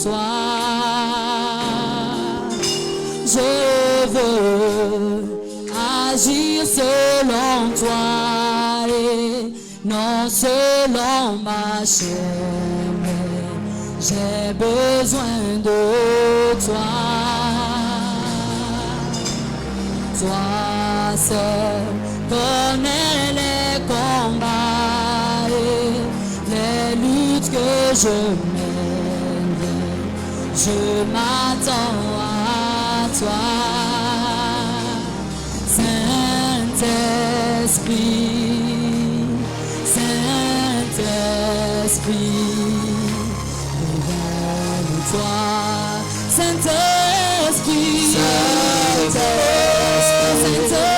toi. Je veux agir selon toi et non selon ma chair, mais j'ai besoin de toi. Toi seul connais les combats et les luttes que je mène. Je m'attends à toi. Saint-Esprit, Saint-Esprit, révèle-toi. Saint-Esprit, Saint-Esprit, Saint-Esprit,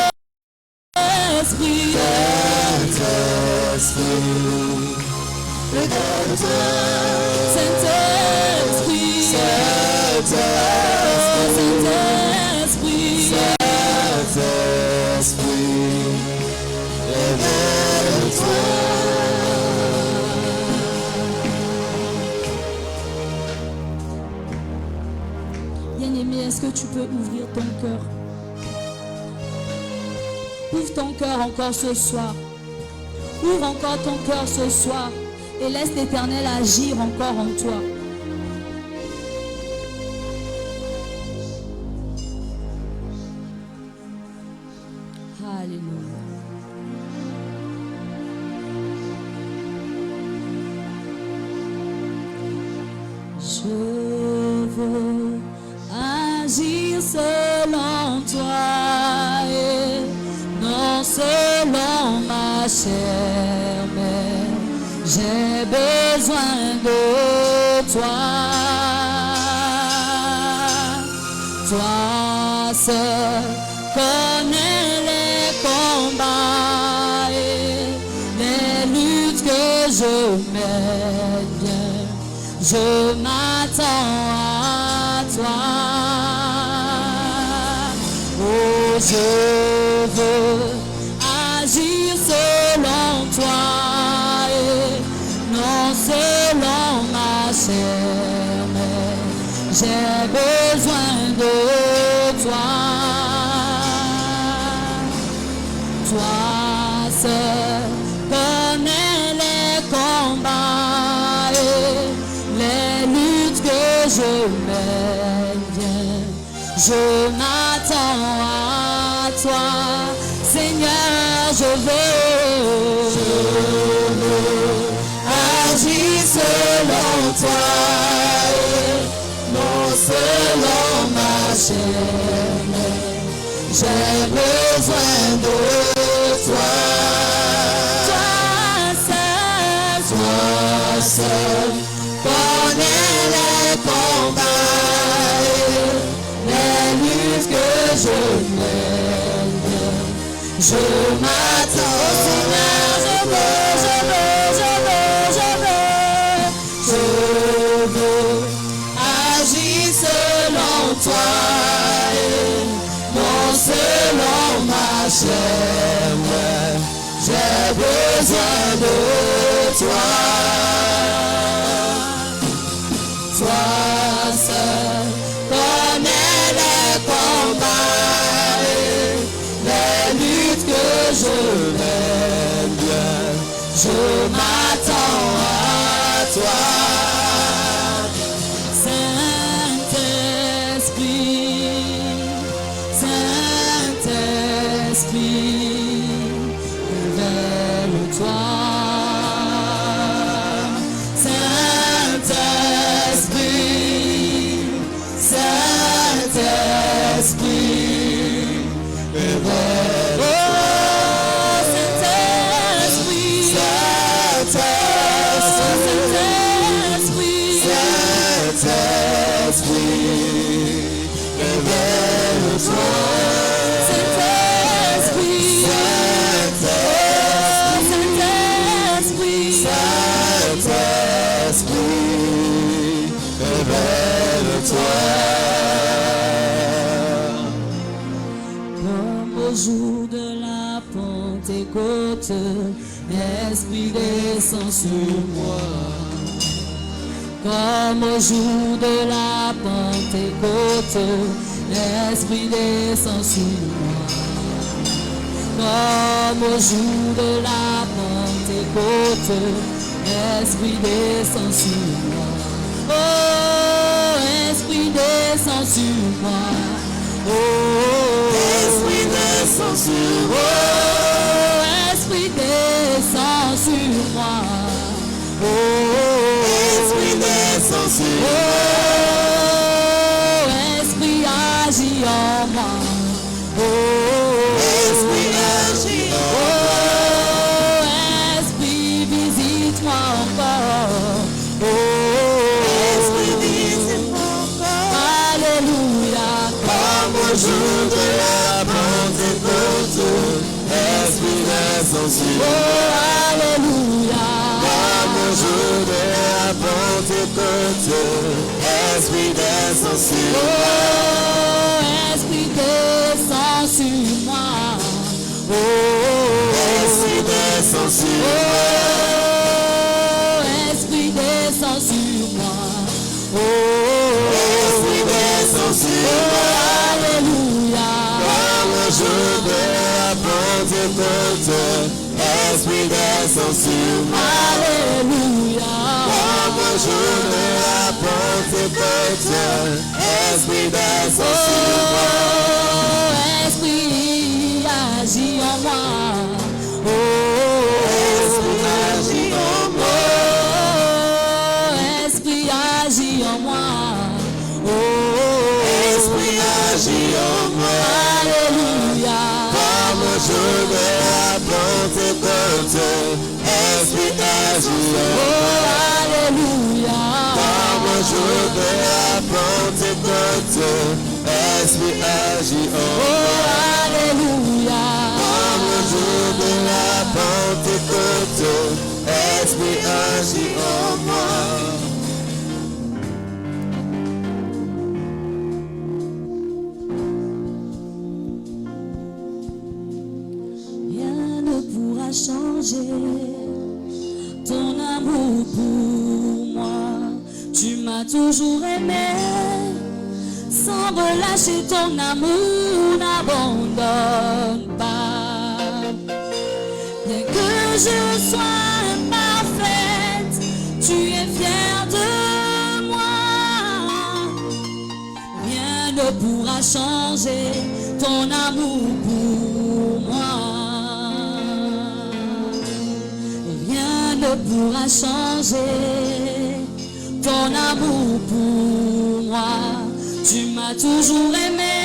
Bien-aimé, est-ce que tu peux ouvrir ton cœur? Ouvre ton cœur encore ce soir. Ouvre encore ton cœur ce soir et laisse l'Éternel agir encore en toi. Alléluia. Je veux agir selon toi et non selon ma chair, mais j'ai besoin de toi. Toi seul connais les combats et les luttes que je mène. Je m'attends à toi. Oh, je veux agir selon toi et non selon ma chair, mais j'ai besoin de toi. Toi seul connais les combats et les luttes que je mène. Je m'attends à toi, Seigneur, je veux agir selon toi et non selon ma chair, mais j'ai besoin de toi. Toi seul connais les combats et les luttes que je mène. Je m'attends, Seigneur, je veux agir selon toi et non selon ma chair, mais j'ai besoin de toi. Toi seul connais les combats et les luttes que je mène. Je m'attends à toi. Saint-Esprit, Saint-Esprit, révèle-toi. Saint-Esprit, Saint-Esprit, révèle-toi. Comme au jour de la Pentecôte, l'Esprit descend sur moi. Comme au jour de la Pentecôte, l'Esprit descend sur moi. Comme au jour de la Pentecôte, l'Esprit descend sur moi. Oh, Esprit descend sur moi. Oh, Esprit descend sur moi. Oh, Esprit descend sur moi. Oh, Esprit descend sur moi. Oh, Esprit agit en moi. Oh, Esprit agit en moi. Oh, Esprit visite-moi encore. Oh, Esprit visite-moi encore. Alléluia. Comme au jour de la Pentecôte, Esprit descend sur Oh, moi. Alléluia. Comme au jour de la Pentecôte, Esprit descend sur moi. Oh, Esprit descend sur moi. Oh, Esprit descend sur moi. Oh, Esprit descend sur moi. Oh, Esprit descend sur moi. Alléluia. Comme au jour de la Pentecôte, Esprit descend sur moi. Alléluia. Comme au jour de la Pentecôte, Esprit descend sur moi. Oh, Esprit agit en moi. Oh, Esprit agit en moi. Oh, Esprit agit en moi. Oh, Esprit agit en moi. Alléluia. Comme au jour de la Pentecôte, Esprit agit en moi. Oh, Alléluia. Comme au jour de la Pentecôte, Esprit agit en moi. Oh, Alléluia. Comme au jour de la Pentecôte, Esprit agit en moi. Rien ne pourra changer ton amour pour moi. Tu m'as toujours aimé, sans relâcher ton amour, n'abandonne pas. Bien que je sois imparfaite, tu es fier de moi. Rien ne pourra changer ton amour pour moi. Rien ne pourra changer ton amour pour moi. Tu m'as toujours aimé,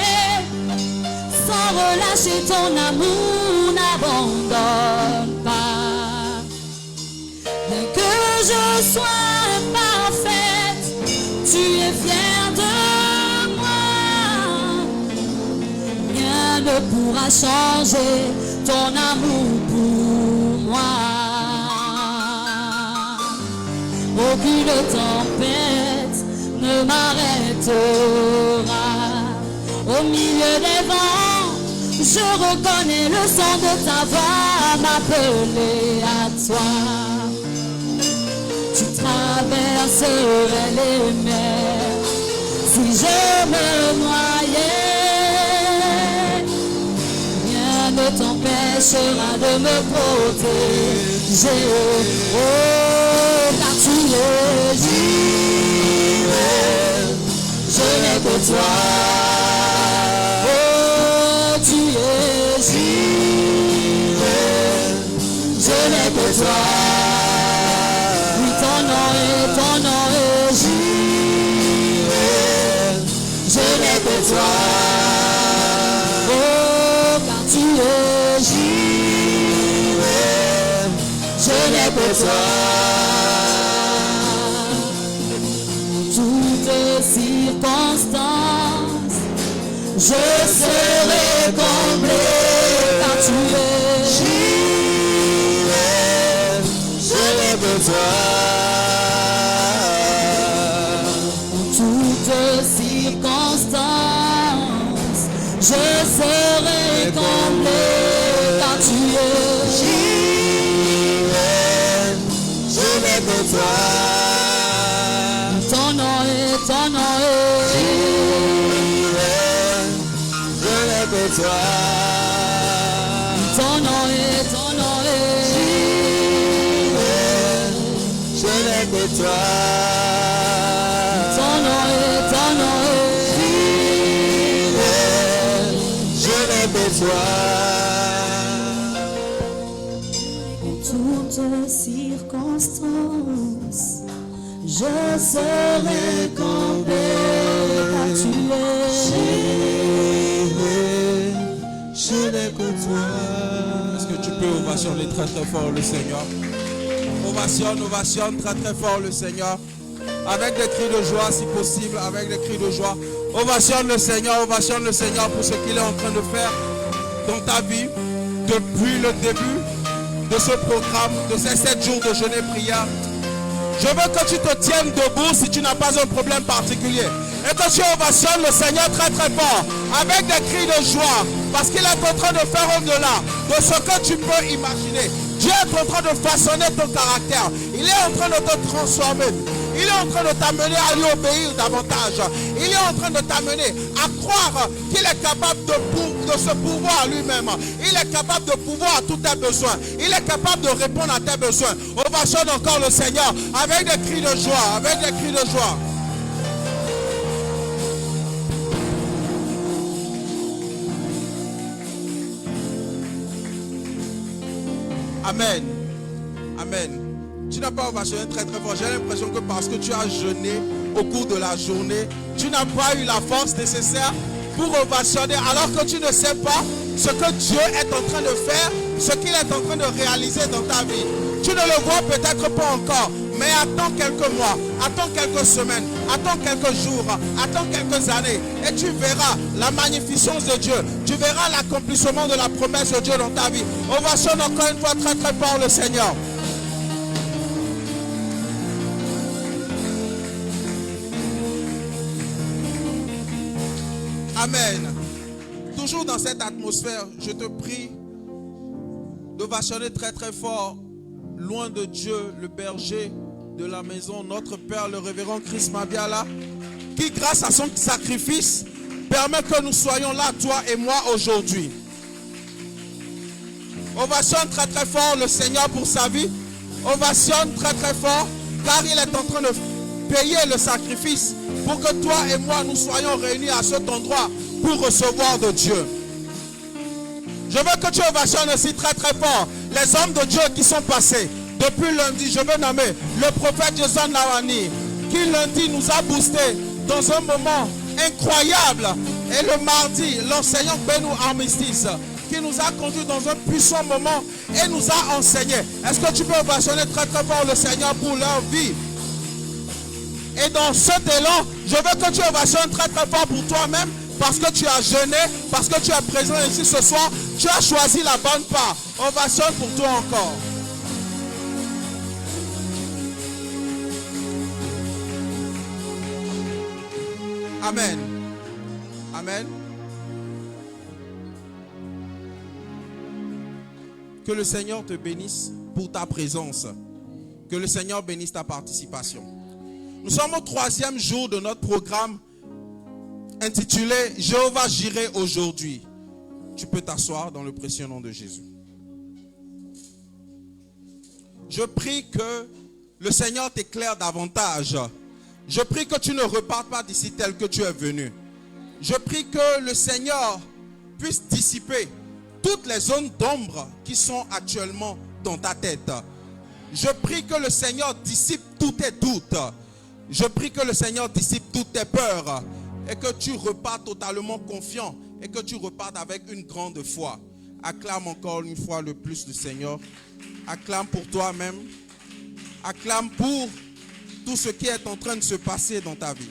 sans relâcher ton amour, n'abandonne pas. Bien que je sois imparfaite, tu es fier de moi. Rien ne pourra changer ton amour pour moi. Aucune tempête ne m'arrêtera. Au milieu des vents, je reconnais le son de ta voix m'appeler à toi. Tu traverserais les mers si je me noyais. Rien ne t'empêchera de me protéger. Oh, car tu es Jireh, je n'ai que toi. Oh, tu es Jireh, je n'ai que toi. Oui, ton nom est Jireh, je n'ai que toi. Oh, car tu es Jireh, je n'ai que toi. Toutes circonstances, je serai comblé car tu es Jireh, je n'ai que toi. En toutes circonstances, je serai comblé car tu es Jireh, je n'ai que toi. que toi. Ton nom est, Je n'ai que toi. ton nom est, Je n'ai que toi. En toutes circonstances, je serai comblé car tu es. Je n'ai que toi. Est-ce que tu peux ovationner très très fort le Seigneur? Ovationne très très fort le Seigneur. Avec des cris de joie si possible, avec des cris de joie. Ovationne le Seigneur pour ce qu'il est en train de faire dans ta vie depuis le début de ce programme, de ces 7 jours de jeûne et prière. Je veux que tu te tiennes debout si tu n'as pas un problème particulier. Et que tu ovationnes le Seigneur très très fort, avec des cris de joie, parce qu'il est en train de faire au-delà de ce que tu peux imaginer. Dieu est en train de façonner ton caractère. Il est en train de te transformer. Il est en train de t'amener à lui obéir davantage. Il est en train de t'amener à croire qu'il est capable de se pouvoir lui-même. Il est capable de pouvoir à tous tes besoins. Il est capable de répondre à tes besoins. Ovationne encore le Seigneur avec des cris de joie. Avec des cris de joie. Amen. Amen. Tu n'as pas ovationné très très fort. J'ai l'impression que parce que tu as jeûné au cours de la journée, tu n'as pas eu la force nécessaire pour ovationner, alors que tu ne sais pas ce que Dieu est en train de faire, ce qu'il est en train de réaliser dans ta vie. Tu ne le vois peut-être pas encore, mais attends quelques mois, attends quelques semaines, attends quelques jours, attends quelques années, et tu verras la magnificence de Dieu. Tu verras l'accomplissement de la promesse de Dieu dans ta vie. Ovationne encore une fois très très fort le Seigneur. Amen. Toujours dans cette atmosphère, je te prie d'ovationner très très fort, loin de Dieu, le berger de la maison, notre Père, le révérend Christ Mabiala, qui grâce à son sacrifice permet que nous soyons là, toi et moi, aujourd'hui. Ovationne très très fort le Seigneur pour sa vie. Ovationne très très fort, car il est en train de payer le sacrifice pour que toi et moi nous soyons réunis à cet endroit pour recevoir de Dieu. Je veux que tu ovationnes aussi très très fort les hommes de Dieu qui sont passés depuis lundi. Je veux nommer le prophète Jason Lawani, qui lundi nous a boosté dans un moment incroyable, et le mardi l'enseignant Benou Armistice qui nous a conduit dans un puissant moment et nous a enseigné. Est-ce que tu peux ovationner très très fort le Seigneur pour leur vie? Et dans cet élan, je veux que tu ovationnes très très fort pour toi-même, parce que tu as jeûné, parce que tu es présent ici ce soir, tu as choisi la bonne part. Ovationne pour toi encore. Amen. Amen. Que le Seigneur te bénisse pour ta présence. Que le Seigneur bénisse ta participation. Nous sommes au 3e jour de notre programme intitulé « Jéhovah Jireh aujourd'hui ». Tu peux t'asseoir dans le précieux nom de Jésus. Je prie que le Seigneur t'éclaire davantage. Je prie que tu ne repartes pas d'ici tel que tu es venu. Je prie que le Seigneur puisse dissiper toutes les zones d'ombre qui sont actuellement dans ta tête. Je prie que le Seigneur dissipe tous tes doutes. Je prie que le Seigneur dissipe toutes tes peurs et que tu repartes totalement confiant et que tu repartes avec une grande foi. Acclame encore une fois le plus le Seigneur. Acclame pour toi-même. Acclame pour tout ce qui est en train de se passer dans ta vie.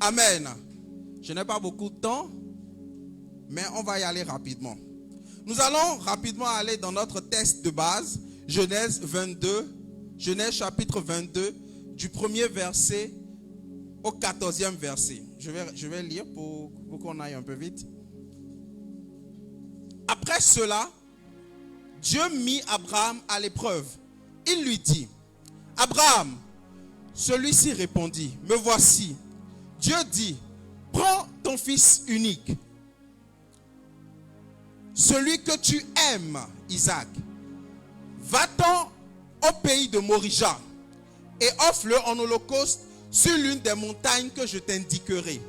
Amen. Je n'ai pas beaucoup de temps, mais on va y aller rapidement. Nous allons rapidement aller dans notre texte de base, Genèse 22, Genèse chapitre 22, du 1er verset au 14e verset. Je vais lire pour qu'on aille un peu vite. Après cela, Dieu mit Abraham à l'épreuve. Il lui dit, Abraham, celui-ci répondit, me voici. Dieu dit, prends ton fils unique, celui que tu aimes, Isaac. Va-t'en au pays de Morija et offre-le en holocauste sur l'une des montagnes que je t'indiquerai.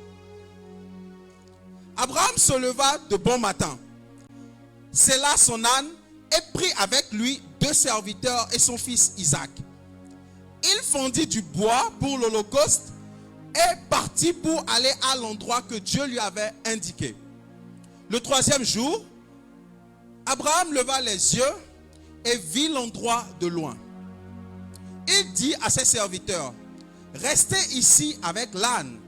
Abraham se leva de bon matin, sella son âne et prit avec lui 2 serviteurs et son fils Isaac. Il fondit du bois pour l'holocauste et partit pour aller à l'endroit que Dieu lui avait indiqué. Le 3e jour, Abraham leva les yeux et vit l'endroit de loin. Il dit à ses serviteurs, restez ici avec l'âne.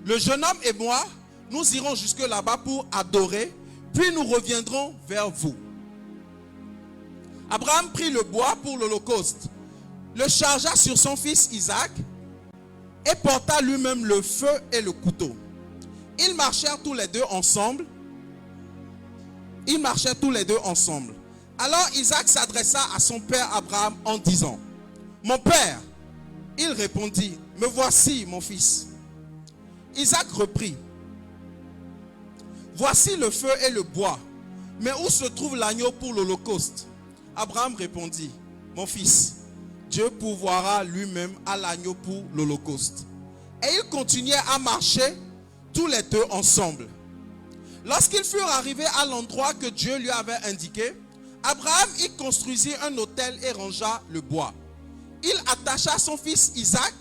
Le jeune homme et moi, nous irons jusque là-bas pour adorer, puis nous reviendrons vers vous. Abraham prit le bois pour l'holocauste, le chargea sur son fils Isaac et porta lui-même le feu et le couteau. Ils marchèrent tous les deux ensemble. Alors Isaac s'adressa à son père Abraham en disant, mon père. Il répondit, me voici mon fils. Isaac reprit, voici le feu et le bois, mais où se trouve l'agneau pour l'holocauste? Abraham répondit, mon fils, Dieu pourvoira lui-même à l'agneau pour l'holocauste. Et ils continuaient à marcher tous les deux ensemble. Lorsqu'ils furent arrivés à l'endroit que Dieu lui avait indiqué, Abraham y construisit un autel et rangea le bois. Il attacha son fils Isaac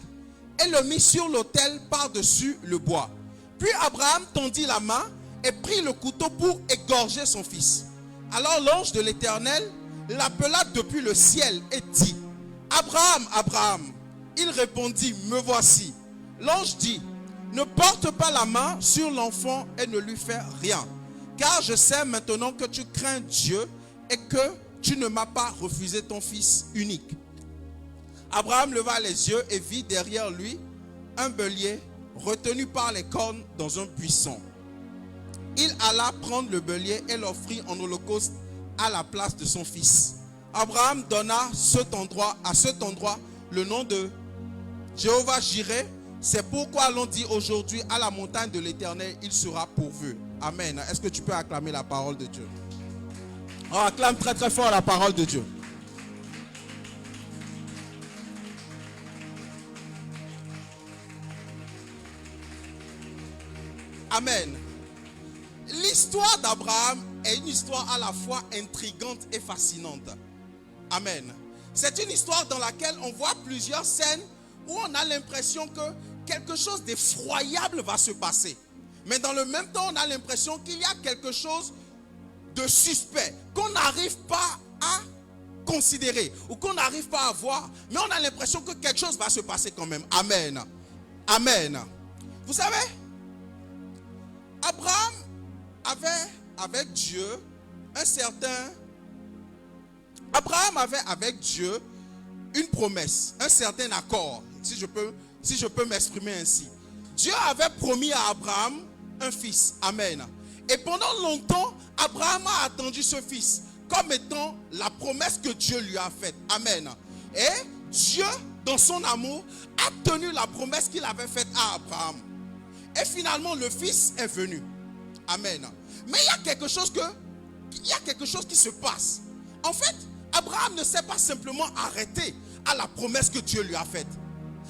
et le mit sur l'autel par-dessus le bois. Puis Abraham tendit la main et prit le couteau pour égorger son fils. Alors l'ange de l'Éternel l'appela depuis le ciel et dit, Abraham, Abraham. Il répondit, me voici. L'ange dit, ne porte pas la main sur l'enfant et ne lui fais rien, car je sais maintenant que tu crains Dieu et que tu ne m'as pas refusé ton fils unique. Abraham leva les yeux et vit derrière lui un bélier retenu par les cornes dans un buisson. Il alla prendre le bélier et l'offrit en holocauste à la place de son fils. Abraham donna à cet endroit le nom de Jéhovah Jireh. C'est pourquoi l'on dit aujourd'hui à la montagne de l'Éternel, il sera pourvu. Amen. Est-ce que tu peux acclamer la parole de Dieu? On acclame très très fort la parole de Dieu. Amen. L'histoire d'Abraham est une histoire à la fois intrigante et fascinante. Amen. C'est une histoire dans laquelle on voit plusieurs scènes où on a l'impression que quelque chose d'effroyable va se passer. Mais dans le même temps, on a l'impression qu'il y a quelque chose de suspect qu'on n'arrive pas à considérer ou qu'on n'arrive pas à voir. Mais on a l'impression que quelque chose va se passer quand même. Amen. Amen. Vous savez, Abraham avait avec Dieu une promesse, un certain accord, si je peux m'exprimer ainsi. Dieu avait promis à Abraham un fils. Amen. Et pendant longtemps, Abraham a attendu ce fils comme étant la promesse que Dieu lui a faite. Amen. Et Dieu, dans son amour, a tenu la promesse qu'il avait faite à Abraham. Et finalement, le fils est venu. Amen. Mais il y a quelque chose qui se passe. En fait, Abraham ne s'est pas simplement arrêté à la promesse que Dieu lui a faite.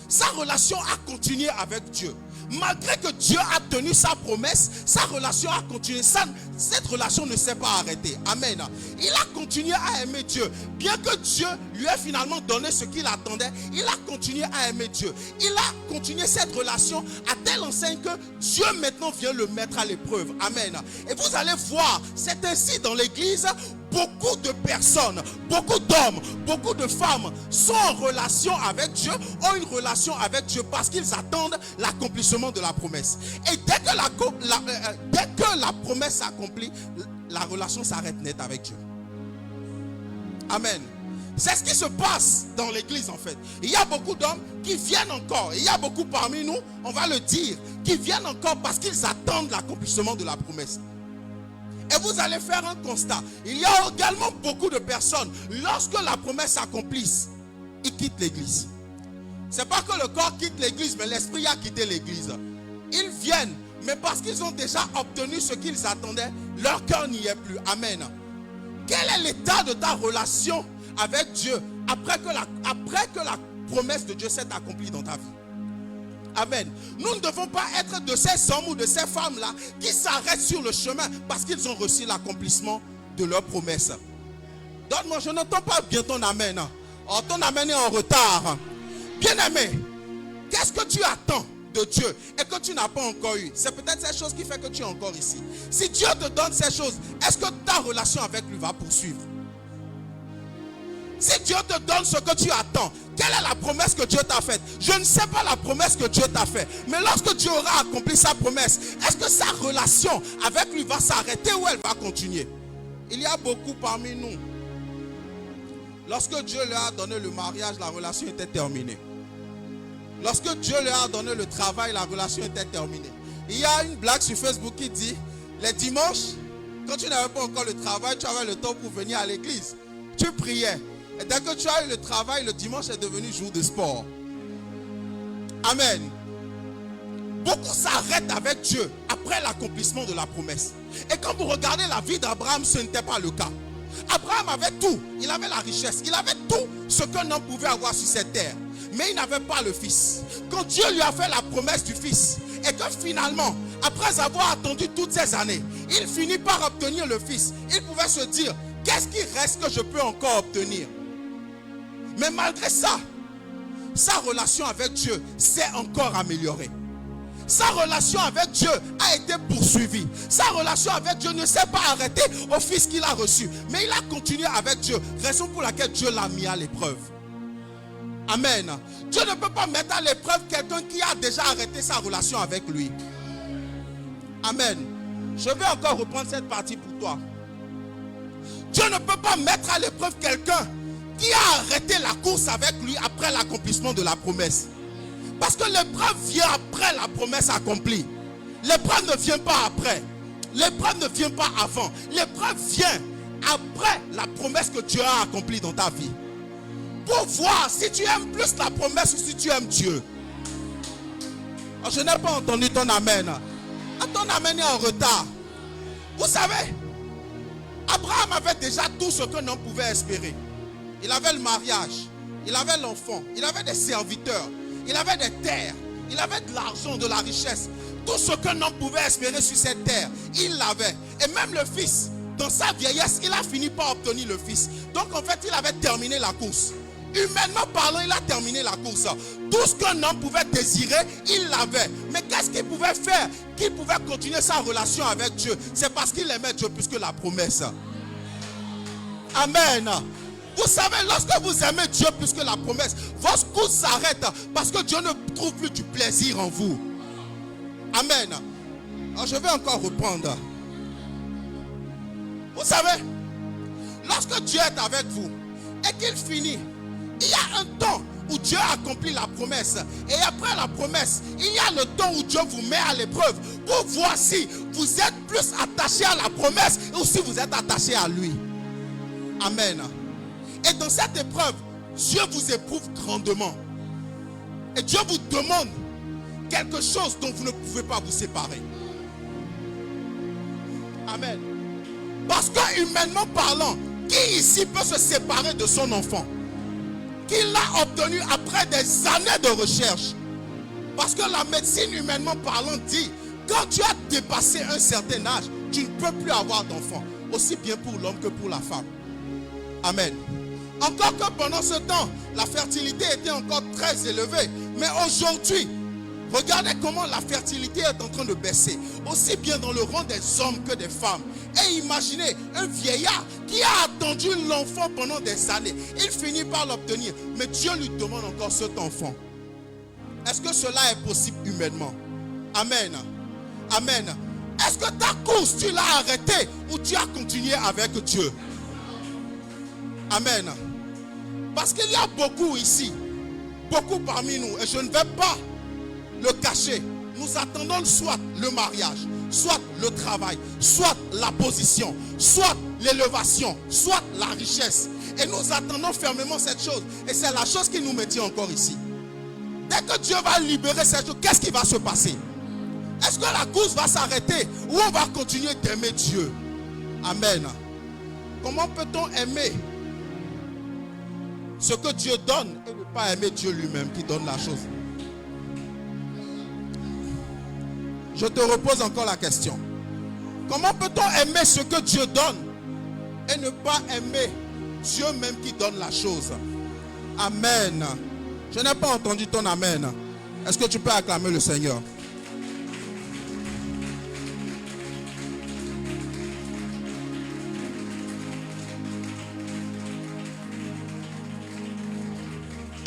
Sa relation a continué avec Dieu. Malgré que Dieu a tenu sa promesse, sa relation a continué. Cette relation ne s'est pas arrêtée. Amen. Il a continué à aimer Dieu. Bien que Dieu lui ait finalement donné ce qu'il attendait, il a continué à aimer Dieu. Il a continué cette relation à telle enseigne que Dieu maintenant vient le mettre à l'épreuve. Amen. Et vous allez voir, c'est ainsi dans l'église. Beaucoup de personnes, beaucoup d'hommes, beaucoup de femmes sont en relation avec Dieu, ont une relation avec Dieu parce qu'ils attendent l'accomplissement de la promesse. Et dès que la promesse s'accomplit, la relation s'arrête net avec Dieu. Amen. C'est ce qui se passe dans l'église en fait. Il y a beaucoup d'hommes qui viennent encore. Il y a beaucoup parmi nous, on va le dire, qui viennent encore parce qu'ils attendent l'accomplissement de la promesse. Et vous allez faire un constat. Il y a également beaucoup de personnes, lorsque la promesse s'accomplisse, ils quittent l'église. Ce n'est pas que le corps quitte l'église, mais l'esprit a quitté l'église. Ils viennent Mais parce qu'ils ont déjà obtenu ce qu'ils attendaient, leur cœur n'y est plus. Amen. Quel est l'état de ta relation avec Dieu après que la promesse de Dieu s'est accomplie dans ta vie? Amen. Nous ne devons pas être de ces hommes ou de ces femmes-là qui s'arrêtent sur le chemin parce qu'ils ont reçu l'accomplissement de leur promesse. Donne-moi, je n'entends pas bien ton amen. Oh, ton amen est en retard. Bien-aimé, qu'est-ce que tu attends de Dieu et que tu n'as pas encore eu? C'est peut-être cette chose qui fait que tu es encore ici. Si Dieu te donne ces choses, est-ce que ta relation avec lui va poursuivre? Si Dieu te donne ce que tu attends, quelle est la promesse que Dieu t'a faite? Je ne sais pas la promesse que Dieu t'a faite. Mais lorsque Dieu aura accompli sa promesse, est-ce que sa relation avec lui va s'arrêter ou elle va continuer? Il y a beaucoup parmi nous. Lorsque Dieu leur a donné le mariage, la relation était terminée. Lorsque Dieu leur a donné le travail, la relation était terminée. Il y a une blague sur Facebook qui dit, les dimanches, quand tu n'avais pas encore le travail, tu avais le temps pour venir à l'église. Tu priais. Et dès que tu as eu le travail, le dimanche est devenu jour de sport. Amen. Beaucoup s'arrêtent avec Dieu après l'accomplissement de la promesse. Et quand vous regardez la vie d'Abraham, ce n'était pas le cas. Abraham avait tout. Il avait la richesse. Il avait tout ce qu'un homme pouvait avoir sur cette terre. Mais il n'avait pas le fils. Quand Dieu lui a fait la promesse du fils, et que finalement, après avoir attendu toutes ces années, il finit par obtenir le fils, il pouvait se dire, qu'est-ce qui reste que je peux encore obtenir? Mais malgré ça, sa relation avec Dieu s'est encore améliorée. Sa relation avec Dieu a été poursuivie. Sa relation avec Dieu ne s'est pas arrêtée au fils qu'il a reçu. Mais il a continué avec Dieu. Raison pour laquelle Dieu l'a mis à l'épreuve. Amen. Dieu ne peut pas mettre à l'épreuve quelqu'un qui a déjà arrêté sa relation avec lui. Amen. Je vais encore reprendre cette partie pour toi. Dieu ne peut pas mettre à l'épreuve quelqu'un qui a arrêté la course avec lui après l'accomplissement de la promesse. Parce que l'épreuve vient après la promesse accomplie. L'épreuve ne vient pas après. L'épreuve ne vient pas avant. L'épreuve vient après la promesse que Dieu a accomplie dans ta vie. Pour voir si tu aimes plus la promesse ou si tu aimes Dieu. Alors, je n'ai pas entendu ton amen. Ton amen est en retard. Vous savez, Abraham avait déjà tout ce qu'un homme pouvait espérer. Il avait le mariage, il avait l'enfant, il avait des serviteurs, il avait des terres, il avait de l'argent, de la richesse. Tout ce qu'un homme pouvait espérer sur cette terre, il l'avait. Et même le fils, dans sa vieillesse, il a fini par obtenir le fils. Donc en fait, il avait terminé la course. Humainement parlant, il a terminé la course. Tout ce qu'un homme pouvait désirer, il l'avait. Mais qu'est-ce qu'il pouvait faire? Qu'il pouvait continuer sa relation avec Dieu. C'est parce qu'il aimait Dieu plus que la promesse. Amen. Vous savez, lorsque vous aimez Dieu plus que la promesse, votre course s'arrête parce que Dieu ne trouve plus du plaisir en vous. Amen. Alors je vais encore reprendre. Vous savez, lorsque Dieu est avec vous et qu'il finit, il y a un temps où Dieu accomplit la promesse. Et après la promesse, il y a le temps où Dieu vous met à l'épreuve pour voir si vous êtes plus attaché à la promesse ou si vous êtes attaché à lui. Amen. Et dans cette épreuve, Dieu vous éprouve grandement. Et Dieu vous demande quelque chose dont vous ne pouvez pas vous séparer. Amen. Parce que humainement parlant, qui ici peut se séparer de son enfant qu'il a obtenu après des années de recherche? Parce que la médecine humainement parlant dit, quand tu as dépassé un certain âge, tu ne peux plus avoir d'enfant. Aussi bien pour l'homme que pour la femme. Amen. Encore que pendant ce temps, la fertilité était encore très élevée. Mais aujourd'hui, regardez comment la fertilité est en train de baisser. Aussi bien dans le rang des hommes que des femmes. Et imaginez un vieillard qui a attendu l'enfant pendant des années. Il finit par l'obtenir. Mais Dieu lui demande encore cet enfant. Est-ce que cela est possible humainement? Amen. Amen. Est-ce que ta course, tu l'as arrêtée ou tu as continué avec Dieu? Amen. Parce qu'il y a beaucoup ici, beaucoup parmi nous, et je ne vais pas le cacher. Nous attendons soit le mariage, soit le travail, soit la position, soit l'élévation, soit la richesse. Et nous attendons fermement cette chose. Et c'est la chose qui nous maintient encore ici. Dès que Dieu va libérer cette chose, qu'est-ce qui va se passer? Est-ce que la course va s'arrêter ou on va continuer d'aimer Dieu? Amen. Comment peut-on aimer ce que Dieu donne et ne pas aimer Dieu lui-même qui donne la chose? Je te repose encore la question. Comment peut-on aimer ce que Dieu donne et ne pas aimer Dieu même qui donne la chose? Amen. Je n'ai pas entendu ton amen. Est-ce que tu peux acclamer le Seigneur?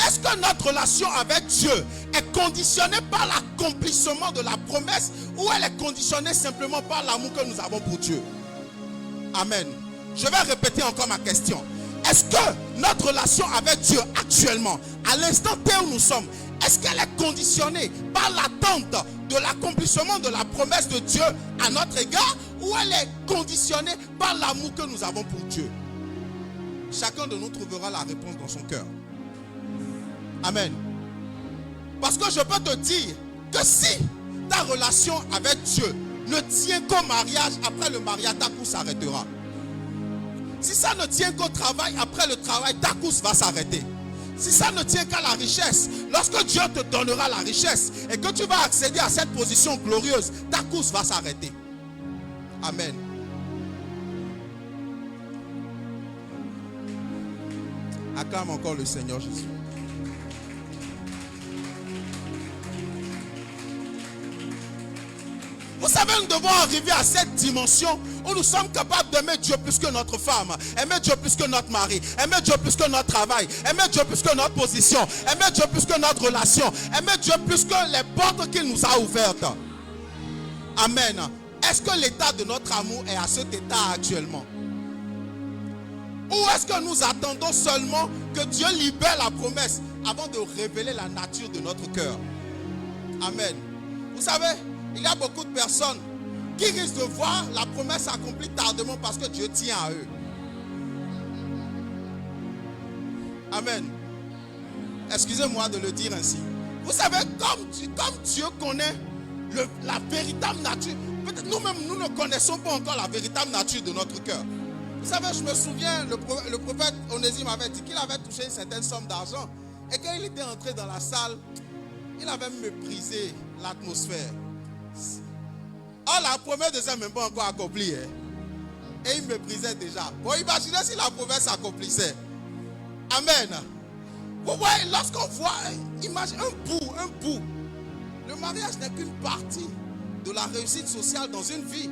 Est-ce que notre relation avec Dieu est conditionnée par l'accomplissement de la promesse ou elle est conditionnée simplement par l'amour que nous avons pour Dieu? Amen. Je vais répéter encore ma question. Est-ce que notre relation avec Dieu actuellement, à l'instant T où nous sommes, est-ce qu'elle est conditionnée par l'attente de l'accomplissement de la promesse de Dieu à notre égard ou elle est conditionnée par l'amour que nous avons pour Dieu? Chacun de nous trouvera la réponse dans son cœur. Amen. Parce que je peux te dire que si ta relation avec Dieu ne tient qu'au mariage, après le mariage, ta course s'arrêtera. Si ça ne tient qu'au travail, après le travail, ta course va s'arrêter. Si ça ne tient qu'à la richesse, lorsque Dieu te donnera la richesse et que tu vas accéder à cette position glorieuse, ta course va s'arrêter. Amen. Acclame encore le Seigneur Jésus. Vous savez, nous devons arriver à cette dimension où nous sommes capables d'aimer Dieu plus que notre femme, aimer Dieu plus que notre mari, aimer Dieu plus que notre travail, aimer Dieu plus que notre position, aimer Dieu plus que notre relation, aimer Dieu plus que les portes qu'il nous a ouvertes. Amen. Est-ce que l'état de notre amour est à cet état actuellement? Ou est-ce que nous attendons seulement que Dieu libère la promesse avant de révéler la nature de notre cœur? Amen. Vous savez, il y a beaucoup de personnes qui risquent de voir la promesse accomplie tardement parce que Dieu tient à eux. Amen. Excusez-moi de le dire ainsi. Vous savez, comme Dieu connaît la véritable nature, peut-être nous-mêmes, nous ne connaissons pas encore la véritable nature de notre cœur. Vous savez, je me souviens, le prophète Onésime avait dit qu'il avait touché une certaine somme d'argent et quand il était entré dans la salle, il avait méprisé l'atmosphère. Oh, la promesse ne s'est même pas encore accomplie. Et il méprisait déjà. Bon, imaginez si la promesse s'accomplissait. Amen. Vous voyez, lorsqu'on voit, imagine un bout. Le mariage n'est qu'une partie de la réussite sociale dans une vie.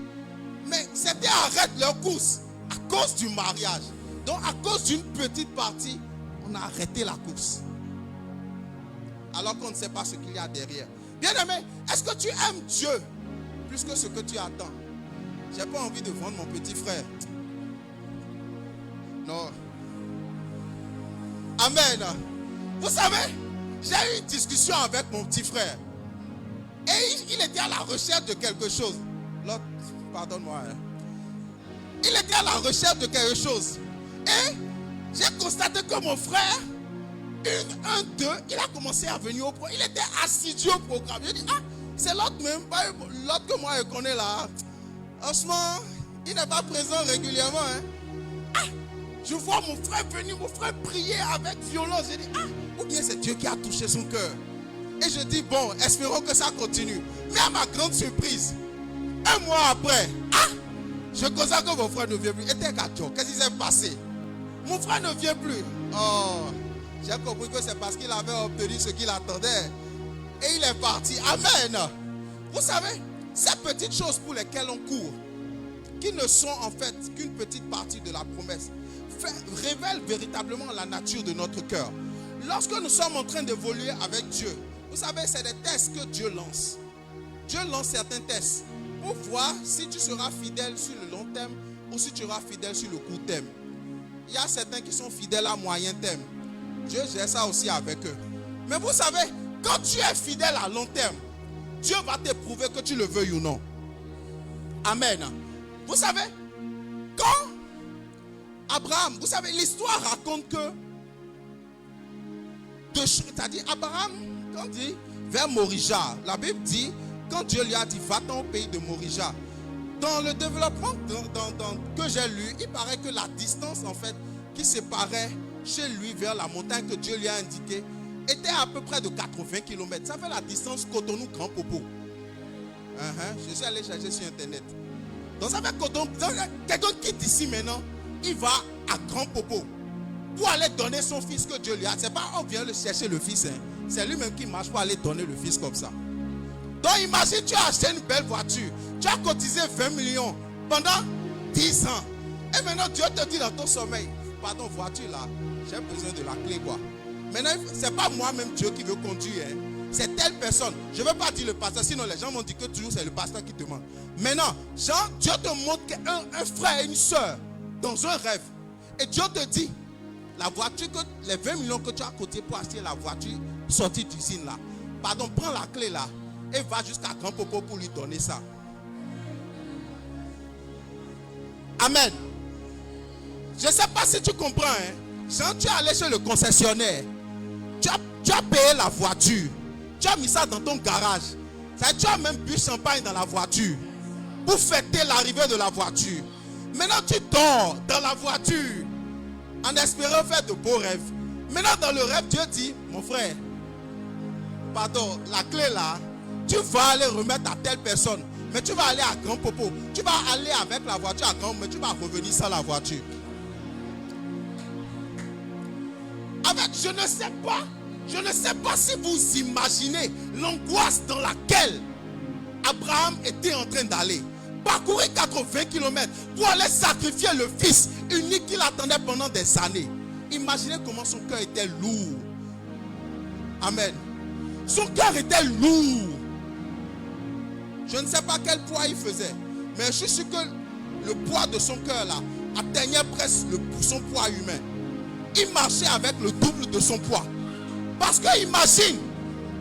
Mais c'était arrête leur course à cause du mariage. Donc, à cause d'une petite partie, on a arrêté la course. Alors qu'on ne sait pas ce qu'il y a derrière. Bien-aimé, est-ce que tu aimes Dieu plus que ce que tu attends? J'ai pas envie de vendre mon petit frère. Non. Amen. Vous savez, j'ai eu une discussion avec mon petit frère. Et il était à la recherche de quelque chose. L'autre, pardonne-moi. Il était à la recherche de quelque chose. Et j'ai constaté que mon frère, il a commencé à venir au programme. Il était assidu au programme. Je dis, c'est l'autre même, l'autre que moi je connais là. Franchement, il n'est pas présent régulièrement. Je vois mon frère venir, mon frère prier avec violence. Je dis, ou bien c'est Dieu qui a touché son cœur. Et je dis, bon, espérons que ça continue. Mais à ma grande surprise, un mois après, je constate que mon frère ne vient plus. Et qu'est-ce qui s'est passé? Mon frère ne vient plus. Oh, j'ai compris que c'est parce qu'il avait obtenu ce qu'il attendait. Et il est parti. Amen. Vous savez, ces petites choses pour lesquelles on court, qui ne sont en fait qu'une petite partie de la promesse, révèlent véritablement la nature de notre cœur. Lorsque nous sommes en train d'évoluer avec Dieu, vous savez, c'est des tests que Dieu lance. Dieu lance certains tests pour voir si tu seras fidèle sur le long terme ou si tu seras fidèle sur le court terme. Il y a certains qui sont fidèles à moyen terme. Dieu gère ça aussi avec eux. Mais vous savez, quand tu es fidèle à long terme, Dieu va t'éprouver que tu le veuilles ou non. Amen. Vous savez, quand Abraham, vous savez, l'histoire raconte que, c'est-à-dire Abraham, quand on dit vers Morija, la Bible dit quand Dieu lui a dit, va-t'en au pays de Morija, dans le développement que j'ai lu, il paraît que la distance en fait qui séparait chez lui vers la montagne que Dieu lui a indiquée était à peu près de 80 km. Ça fait la distance Cotonou-Grand Popo. Je suis allé chercher sur internet. Donc ça fait Cotonou. Quelqu'un quitte ici maintenant, il va à Grand Popo pour aller donner son fils que Dieu lui a. C'est pas on vient le chercher le fils. C'est lui-même qui marche pour aller donner le fils comme ça. Donc imagine, tu as acheté une belle voiture. Tu as cotisé 20 millions pendant 10 ans. Et maintenant Dieu te dit dans ton sommeil, pardon, voiture là, j'ai besoin de la clé quoi. Maintenant, c'est pas moi-même Dieu qui veut conduire. C'est telle personne. Je ne veux pas dire le pasteur, sinon les gens m'ont dit que toujours c'est le pasteur qui te demande. Maintenant, Dieu te montre un frère et une soeur dans un rêve. Et Dieu te dit, la voiture, les 20 millions que tu as cotisé pour acheter la voiture sortie d'usine là. Pardon, prends la clé là et va jusqu'à Grand Popo pour lui donner ça. Amen. Je ne sais pas si tu comprends. Quand tu es allé chez le concessionnaire, tu as payé la voiture. Tu as mis ça dans ton garage. Tu as même bu champagne dans la voiture pour fêter l'arrivée de la voiture. Maintenant, tu dors dans la voiture en espérant faire de beaux rêves. Maintenant, dans le rêve, Dieu dit, mon frère, pardon, la clé là, tu vas aller remettre à telle personne. Mais tu vas aller à Grand Popo. Tu vas aller avec la voiture à Grand, mais tu vas revenir sans la voiture. Avec, je ne sais pas si vous imaginez l'angoisse dans laquelle Abraham était en train d'aller. Parcourir 80 km pour aller sacrifier le fils unique qu'il attendait pendant des années. Imaginez comment son cœur était lourd. Amen. Son cœur était lourd. Je ne sais pas quel poids il faisait, mais je suis sûr que le poids de son cœur là atteignait presque son poids humain. Il marchait avec le double de son poids. Parce que imagine,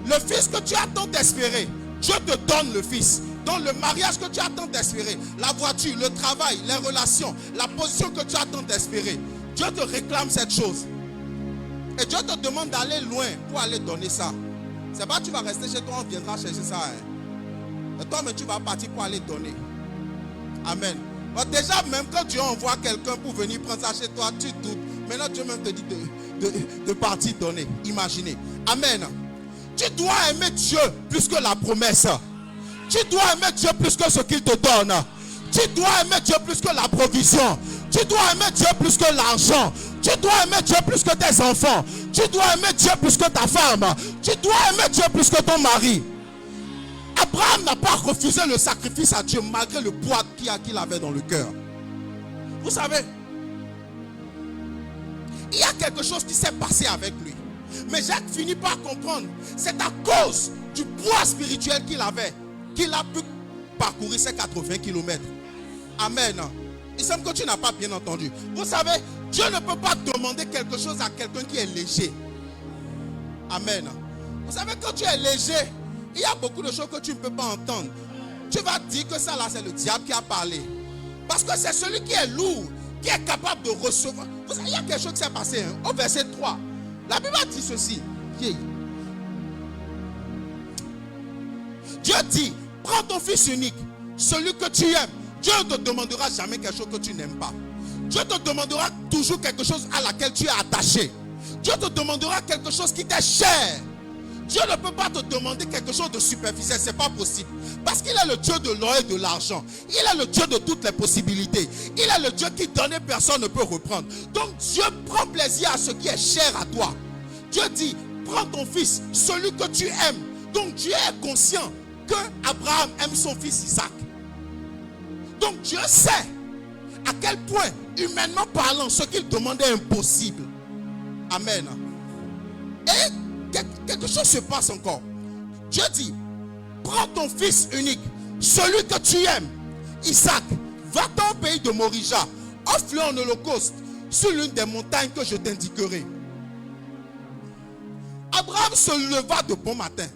le fils que tu as tant espéré, Dieu te donne le fils. Donc le mariage que tu as tant espéré, la voiture, le travail, les relations, la position que tu as tant espéré, Dieu te réclame cette chose. Et Dieu te demande d'aller loin pour aller donner ça. C'est pas tu vas rester chez toi, on viendra chercher ça. Et toi, mais tu vas partir pour aller donner. Amen. Alors déjà, même quand Dieu envoie quelqu'un pour venir prendre ça chez toi, tu doutes. Maintenant, Dieu même te dit de partir donner. Imaginez. Amen. Tu dois aimer Dieu plus que la promesse. Tu dois aimer Dieu plus que ce qu'il te donne. Tu dois aimer Dieu plus que la provision. Tu dois aimer Dieu plus que l'argent. Tu dois aimer Dieu plus que tes enfants. Tu dois aimer Dieu plus que ta femme. Tu dois aimer Dieu plus que ton mari. Abraham n'a pas refusé le sacrifice à Dieu malgré le poids qu'il avait dans le cœur. Vous savez, il y a quelque chose qui s'est passé avec lui. Mais Jacques finit par comprendre. C'est à cause du poids spirituel qu'il avait qu'il a pu parcourir ces 80 km. Amen. Il semble que tu n'as pas bien entendu. Vous savez, Dieu ne peut pas demander quelque chose à quelqu'un qui est léger. Amen. Vous savez, quand tu es léger, il y a beaucoup de choses que tu ne peux pas entendre. Tu vas dire que ça là, c'est le diable qui a parlé. Parce que c'est celui qui est lourd, qui est capable de recevoir. Vous savez, il y a quelque chose qui s'est passé au verset 3. La Bible dit ceci. Dieu dit, prends ton fils unique, celui que tu aimes. Dieu ne te demandera jamais quelque chose que tu n'aimes pas. Dieu te demandera toujours quelque chose à laquelle tu es attaché. Dieu te demandera quelque chose qui t'est cher. Dieu ne peut pas te demander quelque chose de superficiel, ce n'est pas possible. Parce qu'il est le Dieu de l'or et de l'argent. Il est le Dieu de toutes les possibilités. Il est le Dieu qui donne et personne ne peut reprendre. Donc Dieu prend plaisir à ce qui est cher à toi. Dieu dit, prends ton fils, celui que tu aimes. Donc Dieu est conscient que Abraham aime son fils Isaac. Donc Dieu sait à quel point, humainement parlant, ce qu'il demandait est impossible. Amen. Et quelque chose se passe encore. Dieu dit, prends ton fils unique, celui que tu aimes, Isaac, va-t'en au pays de Morija, offre-le en holocauste sur l'une des montagnes que je t'indiquerai. Abraham se leva de bon matin.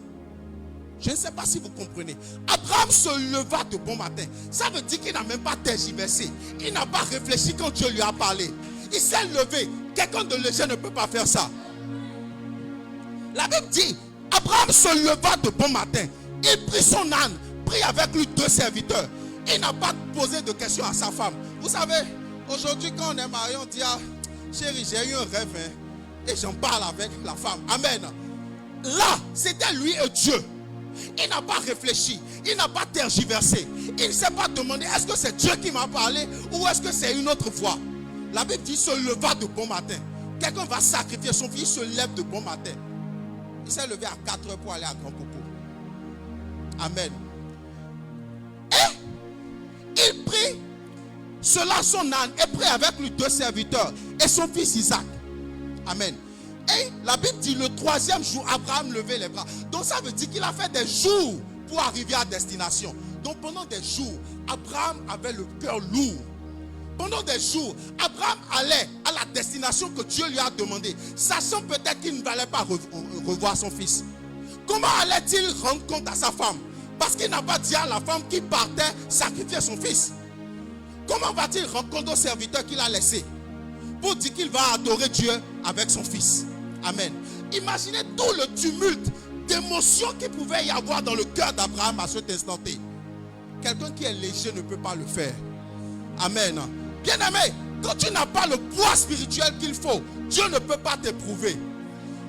Je ne sais pas si vous comprenez. Abraham se leva de bon matin. Ça veut dire qu'il n'a même pas tergiversé. Il n'a pas réfléchi quand Dieu lui a parlé. Il s'est levé. Quelqu'un de léger ne peut pas faire ça. La Bible dit, Abraham se leva de bon matin. Il prit son âne, pris avec lui 2 serviteurs. Il n'a pas posé de questions à sa femme. Vous savez, aujourd'hui quand on est marié, on dit, ah, chérie, j'ai eu un rêve, hein, et j'en parle avec la femme. Amen. Là, c'était lui et Dieu. Il n'a pas réfléchi, il n'a pas tergiversé. Il ne s'est pas demandé, est-ce que c'est Dieu qui m'a parlé ou est-ce que c'est une autre voix? La Bible dit, il se leva de bon matin. Quelqu'un va sacrifier son fils, il se lève de bon matin. Il s'est levé à 4 heures pour aller à Grand Popo. Amen. Et il prit cela son âne et prit avec lui 2 serviteurs et son fils Isaac. Amen. Et la Bible dit le 3e jour, Abraham levait les bras. Donc ça veut dire qu'il a fait des jours pour arriver à destination. Donc pendant des jours, Abraham avait le cœur lourd. Pendant des jours, Abraham allait à la destination que Dieu lui a demandé, sachant peut-être qu'il ne allait pas revoir son fils. Comment allait-il rendre compte à sa femme? Parce qu'il n'a pas dit à la femme qu'il partait sacrifier son fils. Comment va-t-il rendre compte au serviteur qu'il a laissé pour dire qu'il va adorer Dieu avec son fils? Amen. Imaginez tout le tumulte d'émotions qu'il pouvait y avoir dans le cœur d'Abraham à cet instant T. Quelqu'un qui est léger ne peut pas le faire. Amen. Bien-aimé, quand tu n'as pas le poids spirituel qu'il faut, Dieu ne peut pas t'éprouver.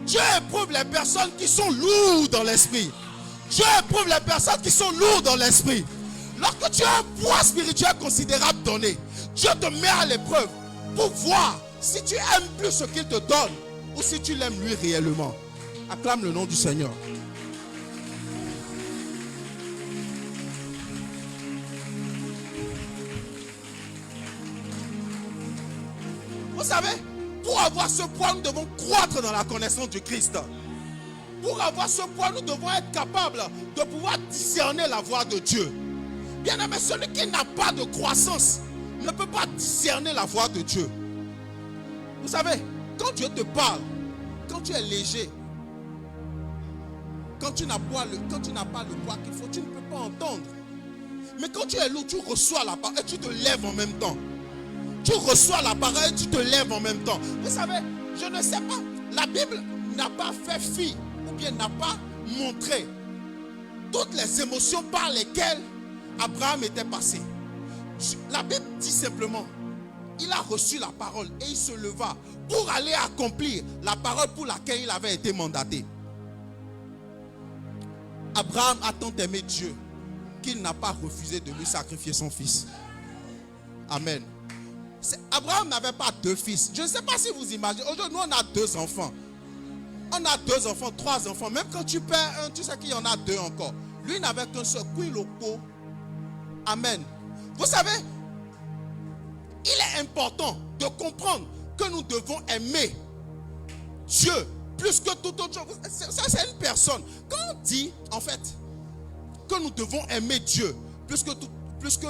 Dieu éprouve les personnes qui sont lourdes dans l'esprit. Dieu éprouve les personnes qui sont lourdes dans l'esprit. Lorsque tu as un poids spirituel considérable donné, Dieu te met à l'épreuve pour voir si tu aimes plus ce qu'il te donne ou si tu l'aimes lui réellement. Acclame le nom du Seigneur. Vous savez, pour avoir ce poids, nous devons croître dans la connaissance du Christ. Pour avoir ce poids, nous devons être capables de pouvoir discerner la voix de Dieu. Bien aimé, celui qui n'a pas de croissance ne peut pas discerner la voix de Dieu. Vous savez, quand Dieu te parle, quand tu es léger, quand tu n'as pas le poids qu'il faut, tu ne peux pas entendre. Mais quand tu es lourd, tu reçois la parole et tu te lèves en même temps. Tu reçois la parole et tu te lèves en même temps. Vous savez, je ne sais pas, la Bible n'a pas fait fi ou bien n'a pas montré toutes les émotions par lesquelles Abraham était passé. La Bible dit simplement, il a reçu la parole et il se leva pour aller accomplir la parole pour laquelle il avait été mandaté. Abraham a tant aimé Dieu qu'il n'a pas refusé de lui sacrifier son fils. Amen. Abraham n'avait pas 2 fils. Je ne sais pas si vous imaginez. Aujourd'hui, nous, on a 2 enfants. On a 2 enfants, 3 enfants. Même quand tu perds un, tu sais qu'il y en a 2 encore. Lui n'avait qu'un seul. Amen. Vous savez, il est important de comprendre que nous devons aimer Dieu plus que toute autre chose. Ça, c'est une personne. Quand on dit, en fait, que nous devons aimer Dieu plus que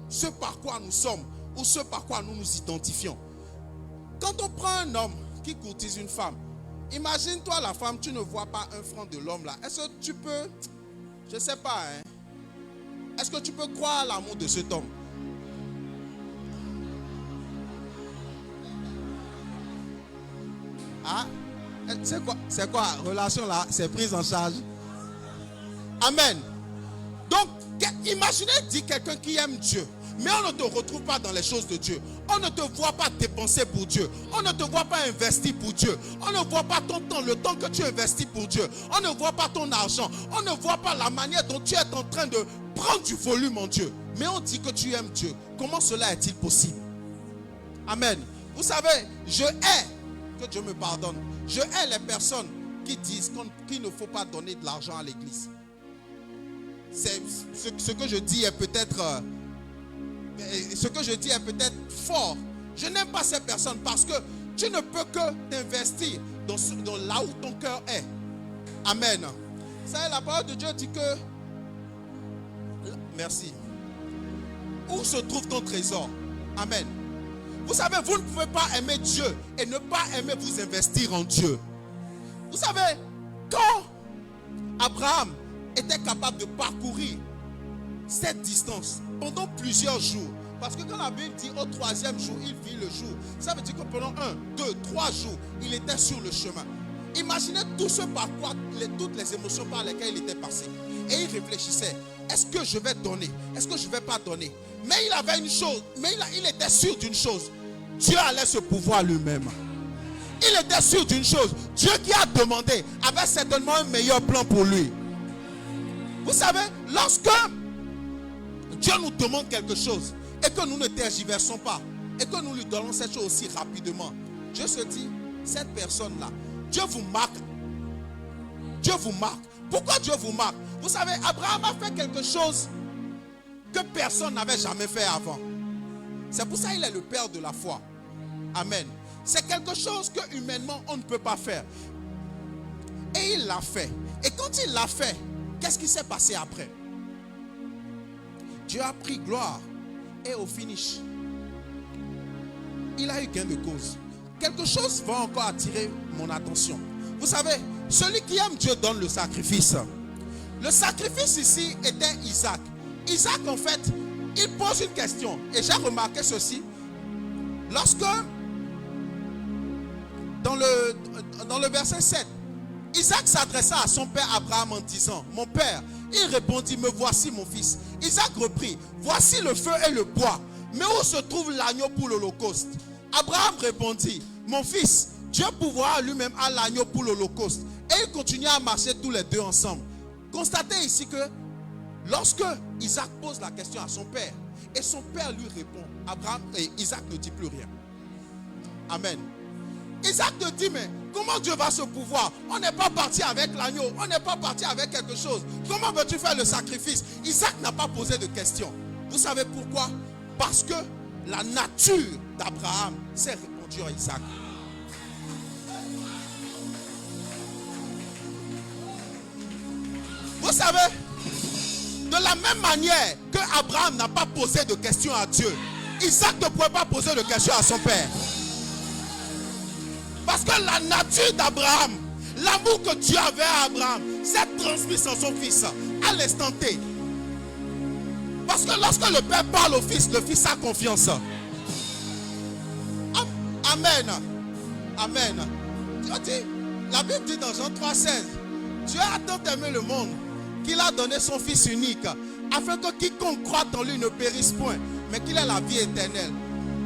ce par quoi nous sommes ou ce par quoi nous nous identifions. Quand on prend un homme qui courtise une femme, imagine-toi la femme, tu ne vois pas un franc de l'homme là. Est-ce que tu peux, je ne sais pas, hein, est-ce que tu peux croire à l'amour de cet homme? Ah, c'est quoi, relation là, c'est prise en charge. Amen. Donc, imaginez, dit quelqu'un qui aime Dieu, mais on ne te retrouve pas dans les choses de Dieu. On ne te voit pas dépenser pour Dieu. On ne te voit pas investir pour Dieu. On ne voit pas ton temps, le temps que tu investis pour Dieu. On ne voit pas ton argent. On ne voit pas la manière dont tu es en train de prendre du volume en Dieu. Mais on dit que tu aimes Dieu. Comment cela est-il possible? Amen. Vous savez, je hais, que Dieu me pardonne, je hais les personnes qui disent qu'il ne faut pas donner de l'argent à l'église. Ce que je dis est peut-être fort. Je n'aime pas ces personnes parce que tu ne peux que t'investir dans là où ton cœur est. Amen. Vous savez, la parole de Dieu dit que, merci, où se trouve ton trésor? Amen. Vous savez, vous ne pouvez pas aimer Dieu et ne pas aimer vous investir en Dieu. Vous savez, quand Abraham était capable de parcourir cette distance pendant plusieurs jours, parce que quand la Bible dit au 3e jour, il vit le jour, ça veut dire que pendant 1, 2, 3 jours, il était sur le chemin. Imaginez tout ce par quoi, toutes les émotions par lesquelles il était passé. Et il réfléchissait, est-ce que je vais donner? Est-ce que je ne vais pas donner? Mais il avait une chose, il était sûr d'une chose. Dieu allait se pouvoir lui-même. Il était sûr d'une chose. Dieu qui a demandé avait certainement un meilleur plan pour lui. Vous savez, lorsque Dieu nous demande quelque chose et que nous ne tergiversons pas et que nous lui donnons cette chose aussi rapidement, Dieu se dit, cette personne-là, Dieu vous marque. Dieu vous marque. Pourquoi Dieu vous marque? Vous savez, Abraham a fait quelque chose que personne n'avait jamais fait avant. C'est pour ça qu'il est le père de la foi. Amen. C'est quelque chose que humainement on ne peut pas faire. Et il l'a fait. Et quand il l'a fait, qu'est-ce qui s'est passé après? Dieu a pris gloire. Et au finish, il a eu gain de cause. Quelque chose va encore attirer mon attention. Vous savez, celui qui aime Dieu donne le sacrifice. Le sacrifice ici était Isaac. Isaac, en fait, il pose une question. Et j'ai remarqué ceci. Lorsque, dans le verset 7, Isaac s'adressa à son père Abraham en disant, mon père, il répondit, me voici mon fils. Isaac reprit, voici le feu et le bois, mais où se trouve l'agneau pour l'holocauste? Abraham répondit, mon fils, Dieu pourvoira lui-même à l'agneau pour l'holocauste. Et ils continuaient à marcher tous les deux ensemble. Constatez ici que lorsque Isaac pose la question à son père, et son père lui répond, Abraham et Isaac ne dit plus rien. Amen. Isaac te dit, mais comment Dieu va se pouvoir? On n'est pas parti avec l'agneau, on n'est pas parti avec quelque chose. Comment veux-tu faire le sacrifice? Isaac n'a pas posé de question. Vous savez pourquoi? Parce que la nature d'Abraham s'est répandue à Isaac. Vous savez, de la même manière que Abraham n'a pas posé de questions à Dieu, Isaac ne pouvait pas poser de questions à son père. Parce que la nature d'Abraham, l'amour que Dieu avait à Abraham, s'est transmis à son fils à l'instant T. Parce que lorsque le père parle au fils, le fils a confiance. Amen. Amen. La Bible dit dans Jean 3,16, Dieu a tant aimé le monde qu'il a donné son fils unique, afin que quiconque croit en lui ne périsse point, mais qu'il ait la vie éternelle.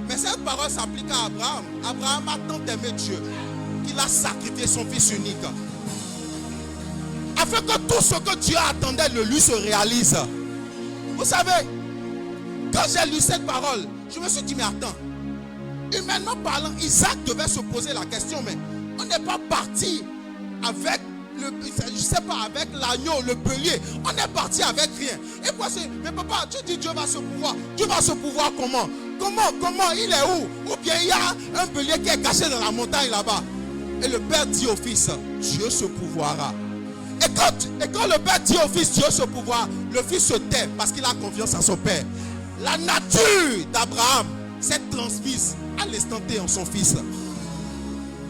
Mais cette parole s'applique à Abraham. Abraham a tant aimé Dieu qu'il a sacrifié son fils unique. Afin que tout ce que Dieu attendait de lui se réalise. Vous savez, quand j'ai lu cette parole, je me suis dit, mais attends, humainement parlant, Isaac devait se poser la question, mais on n'est pas parti avec avec l'agneau, le bélier. On est parti avec rien. Et puis, mais papa, tu dis Dieu va se pouvoir. Dieu va se pouvoir comment? Comment? Il est où? Ou bien il y a un bélier qui est caché dans la montagne là-bas. Et le père dit au fils, Dieu se pouvoira. Et quand le père dit au fils, Dieu se pouvoira, le fils se tait parce qu'il a confiance en son père. La nature d'Abraham s'est transmise à l'instant T en son fils.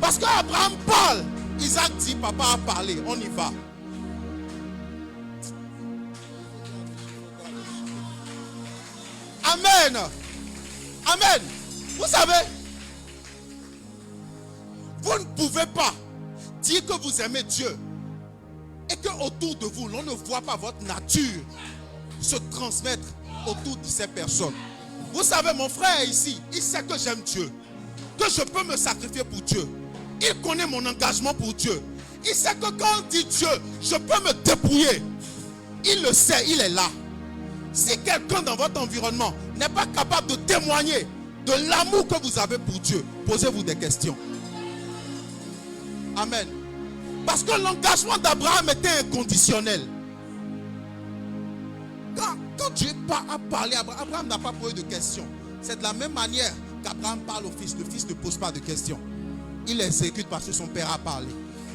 Parce qu'Abraham parle, Isaac dit, papa a parlé, on y va. Amen. Amen. Vous savez, vous ne pouvez pas dire que vous aimez Dieu et qu'autour de vous, l'on ne voit pas votre nature se transmettre autour de ces personnes. Vous savez, mon frère ici, il sait que j'aime Dieu, que je peux me sacrifier pour Dieu. Il connaît mon engagement pour Dieu. Il sait que quand on dit Dieu, je peux me débrouiller. Il le sait, il est là. Si quelqu'un dans votre environnement n'est pas capable de témoigner de l'amour que vous avez pour Dieu, posez-vous des questions. Amen. Parce que l'engagement d'Abraham était inconditionnel. Quand Dieu a parlé à Abraham, Abraham n'a pas posé de questions. C'est de la même manière qu'Abraham parle au fils. Le fils ne pose pas de questions. Il exécute parce que son père a parlé.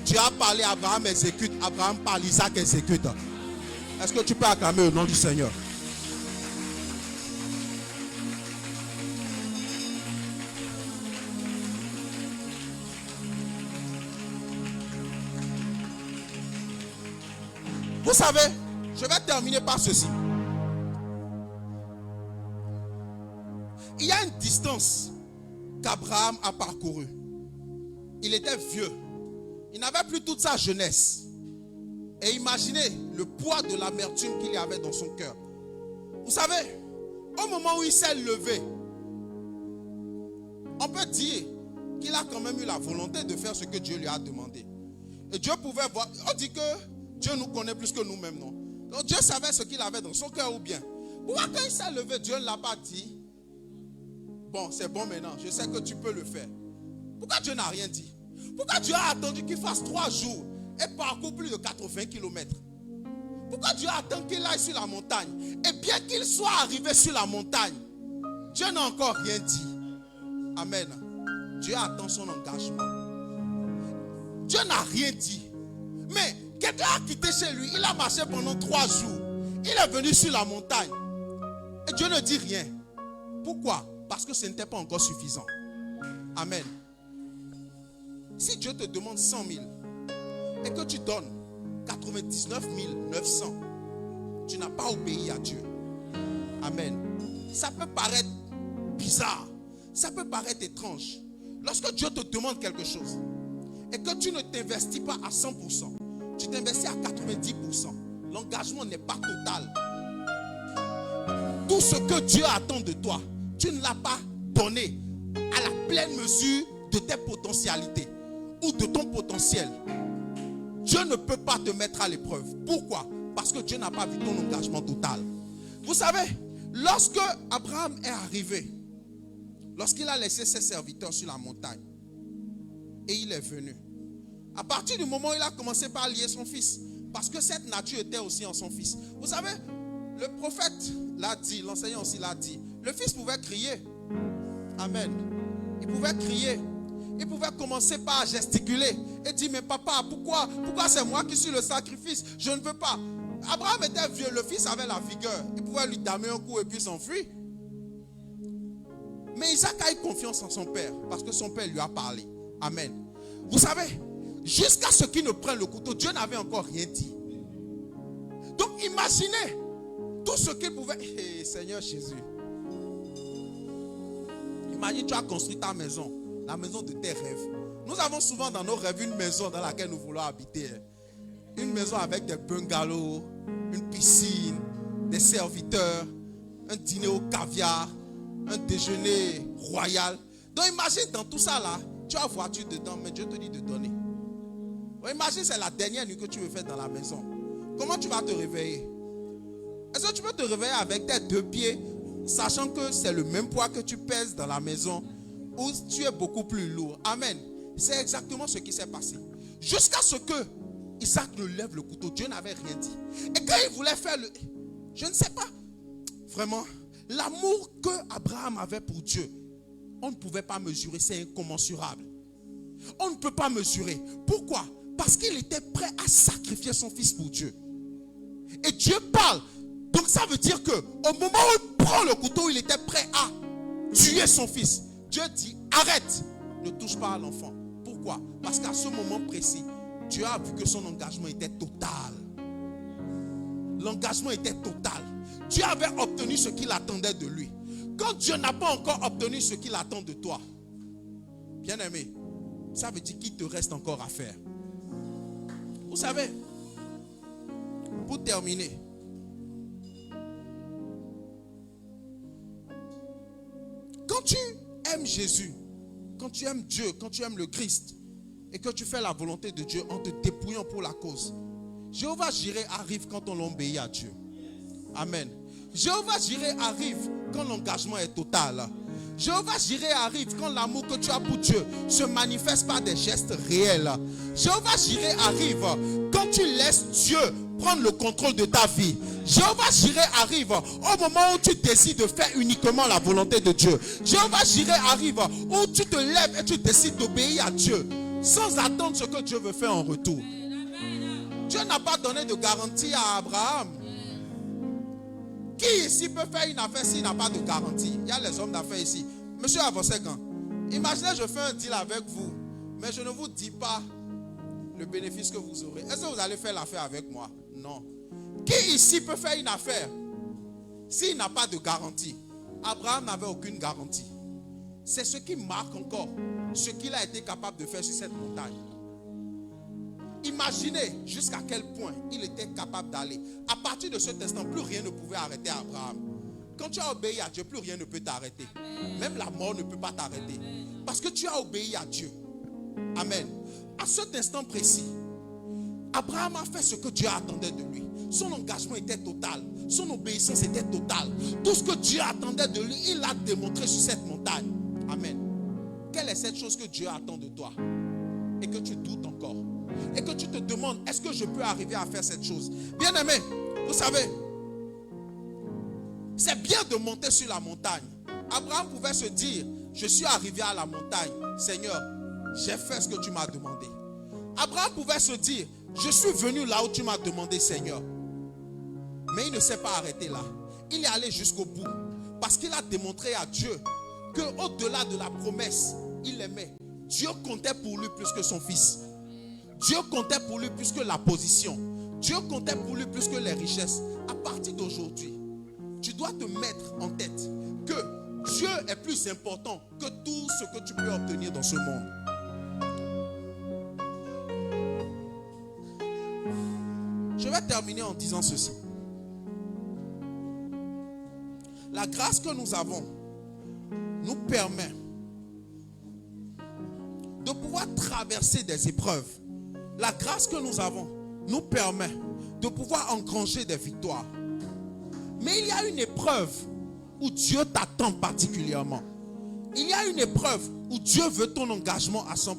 Dieu a parlé, Abraham exécute. Abraham parle, Isaac exécute. Est-ce que tu peux acclamer au nom du Seigneur? Vous savez, je vais terminer par ceci. Il y a une distance qu'Abraham a parcourue. Il était vieux. Il n'avait plus toute sa jeunesse. Et imaginez le poids de l'amertume qu'il y avait dans son cœur. Vous savez, au moment où il s'est levé, on peut dire qu'il a quand même eu la volonté de faire ce que Dieu lui a demandé. Et Dieu pouvait voir. On dit que Dieu nous connaît plus que nous-mêmes, non? Donc Dieu savait ce qu'il avait dans son cœur ou bien. Pourquoi quand il s'est levé, Dieu ne l'a pas dit? Bon, c'est bon maintenant, je sais que tu peux le faire. Pourquoi Dieu n'a rien dit? Pourquoi Dieu a attendu qu'il fasse 3 jours et parcourt plus de 80 km? Pourquoi Dieu attend qu'il aille sur la montagne? Et bien qu'il soit arrivé sur la montagne, Dieu n'a encore rien dit. Amen. Dieu attend son engagement. Dieu n'a rien dit. Mais quelqu'un a quitté chez lui, il a marché pendant 3 jours. Il est venu sur la montagne. Et Dieu ne dit rien. Pourquoi? Parce que ce n'était pas encore suffisant. Amen. Si Dieu te demande 100 000 et que tu donnes 99 900, tu n'as pas obéi à Dieu. Amen. Ça peut paraître bizarre. Ça peut paraître étrange. Lorsque Dieu te demande quelque chose et que tu ne t'investis pas à 100%, tu t'investis à 90%, l'engagement n'est pas total. Tout ce que Dieu attend de toi, tu ne l'as pas donné à la pleine mesure de tes potentialités ou de ton potentiel. Dieu ne peut pas te mettre à l'épreuve. Pourquoi? Parce que Dieu n'a pas vu ton engagement total. Vous savez, lorsque Abraham est arrivé, lorsqu'il a laissé ses serviteurs sur la montagne et il est venu, à partir du moment où il a commencé par lier son fils, parce que cette nature était aussi en son fils. Vous savez, le prophète l'a dit, l'enseignant aussi l'a dit, le fils pouvait crier. Amen. Il pouvait crier. Il pouvait commencer par gesticuler et dire, mais papa, pourquoi c'est moi qui suis le sacrifice? Je ne veux pas. Abraham était vieux, le fils avait la vigueur. Il pouvait lui damer un coup et puis s'enfuir. Mais Isaac a eu confiance en son père parce que son père lui a parlé. Amen. Vous savez, jusqu'à ce qu'il ne prenne le couteau, Dieu n'avait encore rien dit. Donc imaginez tout ce qu'il pouvait... Hey, Seigneur Jésus. Imagine, tu as construit ta maison. La maison de tes rêves. Nous avons souvent dans nos rêves une maison dans laquelle nous voulons habiter. Une maison avec des bungalows, une piscine, des serviteurs, un dîner au caviar, un déjeuner royal. Donc imagine dans tout ça là, tu as voiture dedans, mais Dieu te dit de donner. Imagine c'est la dernière nuit que tu veux faire dans la maison. Comment tu vas te réveiller? Est-ce que tu peux te réveiller avec tes 2 pieds, sachant que c'est le même poids que tu pèses dans la maison? Où tu es beaucoup plus lourd. Amen. C'est exactement ce qui s'est passé. Jusqu'à ce que Isaac ne lève le couteau. Dieu n'avait rien dit. Et quand il voulait faire le... Je ne sais pas. Vraiment. L'amour que Abraham avait pour Dieu, on ne pouvait pas mesurer. C'est incommensurable. On ne peut pas mesurer. Pourquoi? Parce qu'il était prêt à sacrifier son fils pour Dieu. Et Dieu parle. Donc ça veut dire que au moment où il prend le couteau, il était prêt à tuer son fils. Dieu dit, arrête, ne touche pas à l'enfant. Pourquoi? Parce qu'à ce moment précis, Dieu a vu que son engagement était total. L'engagement était total. Dieu avait obtenu ce qu'il attendait de lui. Quand Dieu n'a pas encore obtenu ce qu'il attend de toi, bien-aimé, ça veut dire qu'il te reste encore à faire. Vous savez, pour terminer, quand tu aimes Jésus, quand tu aimes Dieu, quand tu aimes le Christ et que tu fais la volonté de Dieu en te dépouillant pour la cause, Jéhovah Jireh arrive quand on obéit à Dieu. Amen. Jéhovah Jireh arrive quand l'engagement est total. Jéhovah Jireh arrive quand l'amour que tu as pour Dieu se manifeste par des gestes réels. Jéhovah Jireh arrive quand tu laisses Dieu prendre le contrôle de ta vie. Jéhovah Jireh arrive au moment où tu décides de faire uniquement la volonté de Dieu. Jéhovah Jireh arrive où tu te lèves et tu décides d'obéir à Dieu sans attendre ce que Dieu veut faire en retour. Dieu n'a pas donné de garantie à Abraham. Qui ici peut faire une affaire s'il n'a pas de garantie? Il y a les hommes d'affaires ici. Monsieur Avosegan, imaginez je fais un deal avec vous, mais je ne vous dis pas le bénéfice que vous aurez. Est-ce que vous allez faire l'affaire avec moi? Non. Qui ici peut faire une affaire s'il n'a pas de garantie? Abraham n'avait aucune garantie. C'est ce qui marque encore ce qu'il a été capable de faire sur cette montagne. Imaginez jusqu'à quel point il était capable d'aller. À partir de cet instant, plus rien ne pouvait arrêter Abraham. Quand tu as obéi à Dieu, plus rien ne peut t'arrêter. Même la mort ne peut pas t'arrêter. Parce que tu as obéi à Dieu. Amen. À cet instant précis, Abraham a fait ce que Dieu attendait de lui. Son engagement était total. Son obéissance était totale. Tout ce que Dieu attendait de lui, il l'a démontré sur cette montagne. Amen. Quelle est cette chose que Dieu attend de toi? Et que tu doutes encore. Et que tu te demandes, est-ce que je peux arriver à faire cette chose? Bien-aimé, vous savez, c'est bien de monter sur la montagne. Abraham pouvait se dire, je suis arrivé à la montagne. Seigneur, j'ai fait ce que tu m'as demandé. Abraham pouvait se dire, je suis venu là où tu m'as demandé, Seigneur. Mais il ne s'est pas arrêté là. Il est allé jusqu'au bout. Parce qu'il a démontré à Dieu qu'au-delà de la promesse, il aimait. Dieu comptait pour lui plus que son fils. Dieu comptait pour lui plus que la position. Dieu comptait pour lui plus que les richesses. À partir d'aujourd'hui, tu dois te mettre en tête que Dieu est plus important que tout ce que tu peux obtenir dans ce monde. Je vais terminer en disant ceci. La grâce que nous avons nous permet de pouvoir traverser des épreuves. La grâce que nous avons nous permet de pouvoir engranger des victoires. Mais il y a une épreuve où Dieu t'attend particulièrement. Il y a une épreuve où Dieu veut ton engagement à 100%.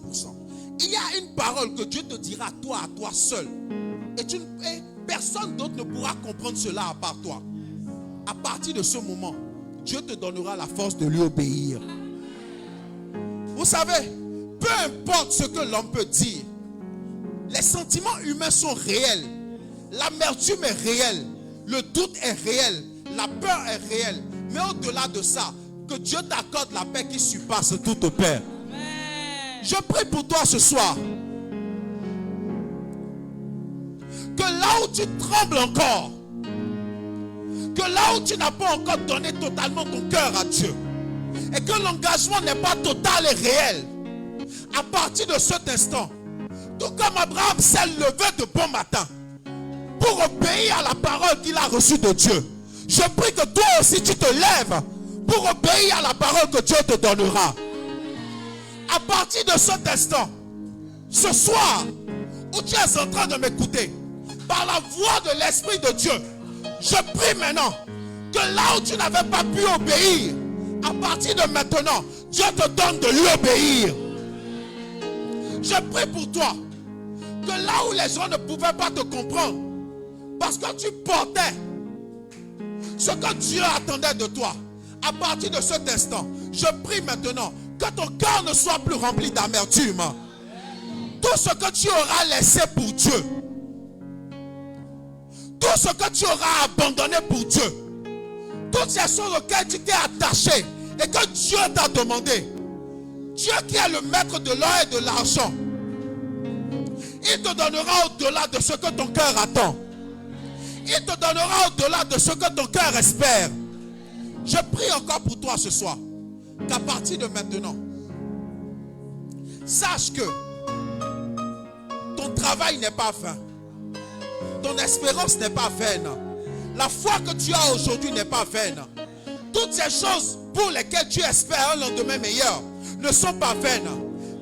Il y a une parole que Dieu te dira à toi seul. Et personne d'autre ne pourra comprendre cela à part toi. À partir de ce moment, Dieu te donnera la force de lui obéir. Vous savez, peu importe ce que l'homme peut dire, les sentiments humains sont réels. L'amertume est réelle. Le doute est réel. La peur est réelle. Mais au-delà de ça, que Dieu t'accorde la paix qui surpasse toute paix. Je prie pour toi ce soir. Que là où tu trembles encore, que là où tu n'as pas encore donné totalement ton cœur à Dieu, et que l'engagement n'est pas total et réel, à partir de cet instant, tout comme Abraham s'est levé de bon matin pour obéir à la parole qu'il a reçue de Dieu, je prie que toi aussi tu te lèves pour obéir à la parole que Dieu te donnera. À partir de cet instant, ce soir où tu es en train de m'écouter, par la voix de l'Esprit de Dieu, je prie maintenant que là où tu n'avais pas pu obéir, à partir de maintenant, Dieu te donne de lui obéir. Je prie pour toi que là où les gens ne pouvaient pas te comprendre, parce que tu portais ce que Dieu attendait de toi, à partir de cet instant, je prie maintenant que ton cœur ne soit plus rempli d'amertume. Tout ce que tu auras laissé pour Dieu, tout ce que tu auras abandonné pour Dieu, toutes ces choses auxquelles tu t'es attaché et que Dieu t'a demandé, Dieu qui est le maître de l'or et de l'argent, il te donnera au-delà de ce que ton cœur attend. Il te donnera au-delà de ce que ton cœur espère. Je prie encore pour toi ce soir, qu'à partir de maintenant, sache que ton travail n'est pas vain. Ton espérance n'est pas vaine. La foi que tu as aujourd'hui n'est pas vaine. Toutes ces choses pour lesquelles tu espères un lendemain meilleur ne sont pas vaines.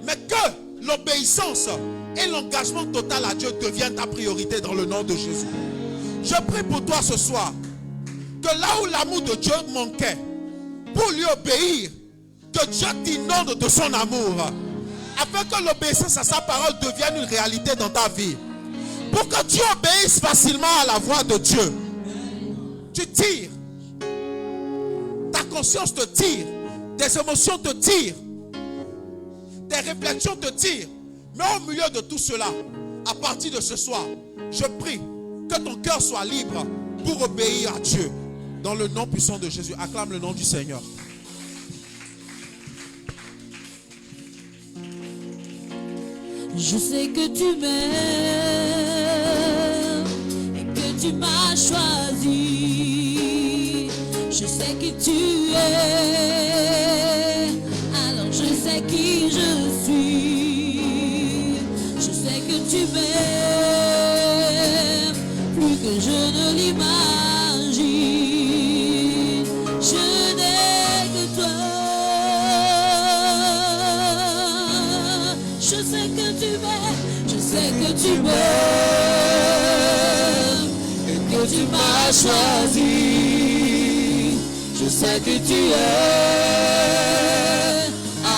Mais que l'obéissance et l'engagement total à Dieu deviennent ta priorité dans le nom de Jésus. Je prie pour toi ce soir que là où l'amour de Dieu manquait, pour lui obéir, que Dieu t'inonde de son amour, afin que l'obéissance à sa parole devienne une réalité dans ta vie. Pour que tu obéisses facilement à la voix de Dieu. Tu tires. Ta conscience te tire. Tes émotions te tirent. Tes réflexions te tirent. Mais au milieu de tout cela, à partir de ce soir, je prie que ton cœur soit libre pour obéir à Dieu. Dans le nom puissant de Jésus. Acclame le nom du Seigneur. Je sais que tu m'aimes et que tu m'as choisi. Je sais qui tu es, alors je sais qui je suis. Je sais que tu m'aimes Je sais que tu m'aimes. Je sais que tu m'aimes. Et que tu m'as choisi. Je sais que tu es.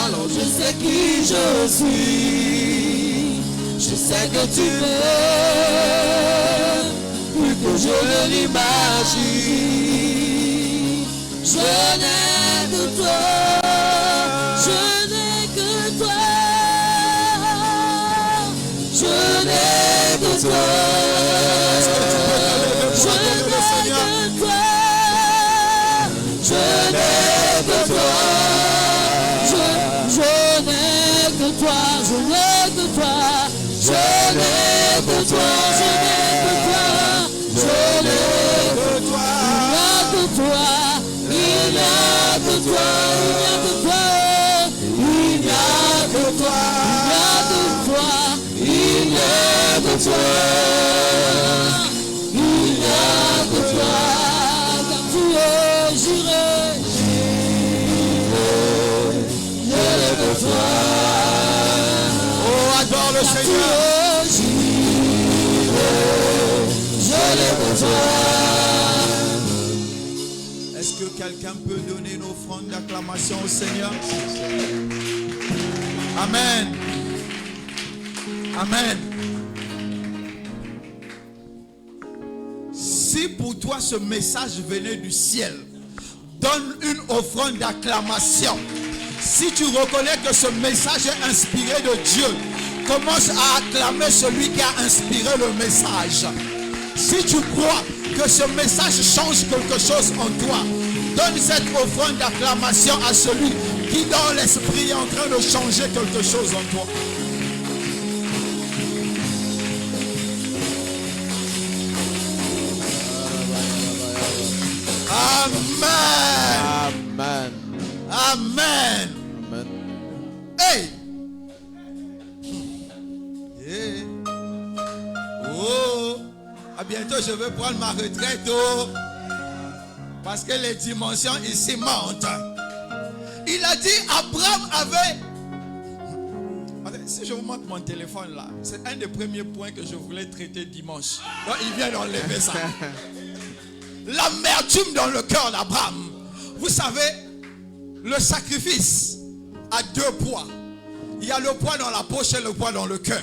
Alors je sais qui je suis. Je sais que tu m'aimes. Plus que je ne l'imagine. Je n'ai que toi. Je n'ai que toi. Je n'ai que toi. Je n'ai que toi. Je n'ai que toi. Je n'ai que toi. Je n'ai que toi. Je n'ai que toi. Je n'ai que toi. Il n'y a que toi. Il n'y a que toi. Il n'y a que toi. Il n'y a que toi. Il n'y a que toi. Car tu es juré. Je l'ai que toi. Oh, adore le Seigneur. Je l'ai que toi. Est-ce que quelqu'un peut donner une offrande d'acclamation au Seigneur? Amen. Amen. Si pour toi ce message venait du ciel, donne une offrande d'acclamation. Si tu reconnais que ce message est inspiré de Dieu, commence à acclamer celui qui a inspiré le message. Si tu crois que ce message change quelque chose en toi, donne cette offrande d'acclamation à celui qui dans l'esprit est en train de changer quelque chose en toi. Amen. Amen. Amen. Amen. Hey. Yeah. Oh. À bientôt je vais prendre ma retraite. Oh. Parce que les dimensions ici montent. Il a dit Abraham avait... Si je vous montre mon téléphone là, c'est un des premiers points que je voulais traiter dimanche. Donc il vient d'enlever ça. L'amertume dans le cœur d'Abraham. Vous savez, le sacrifice a deux poids. Il y a le poids dans la poche et le poids dans le cœur.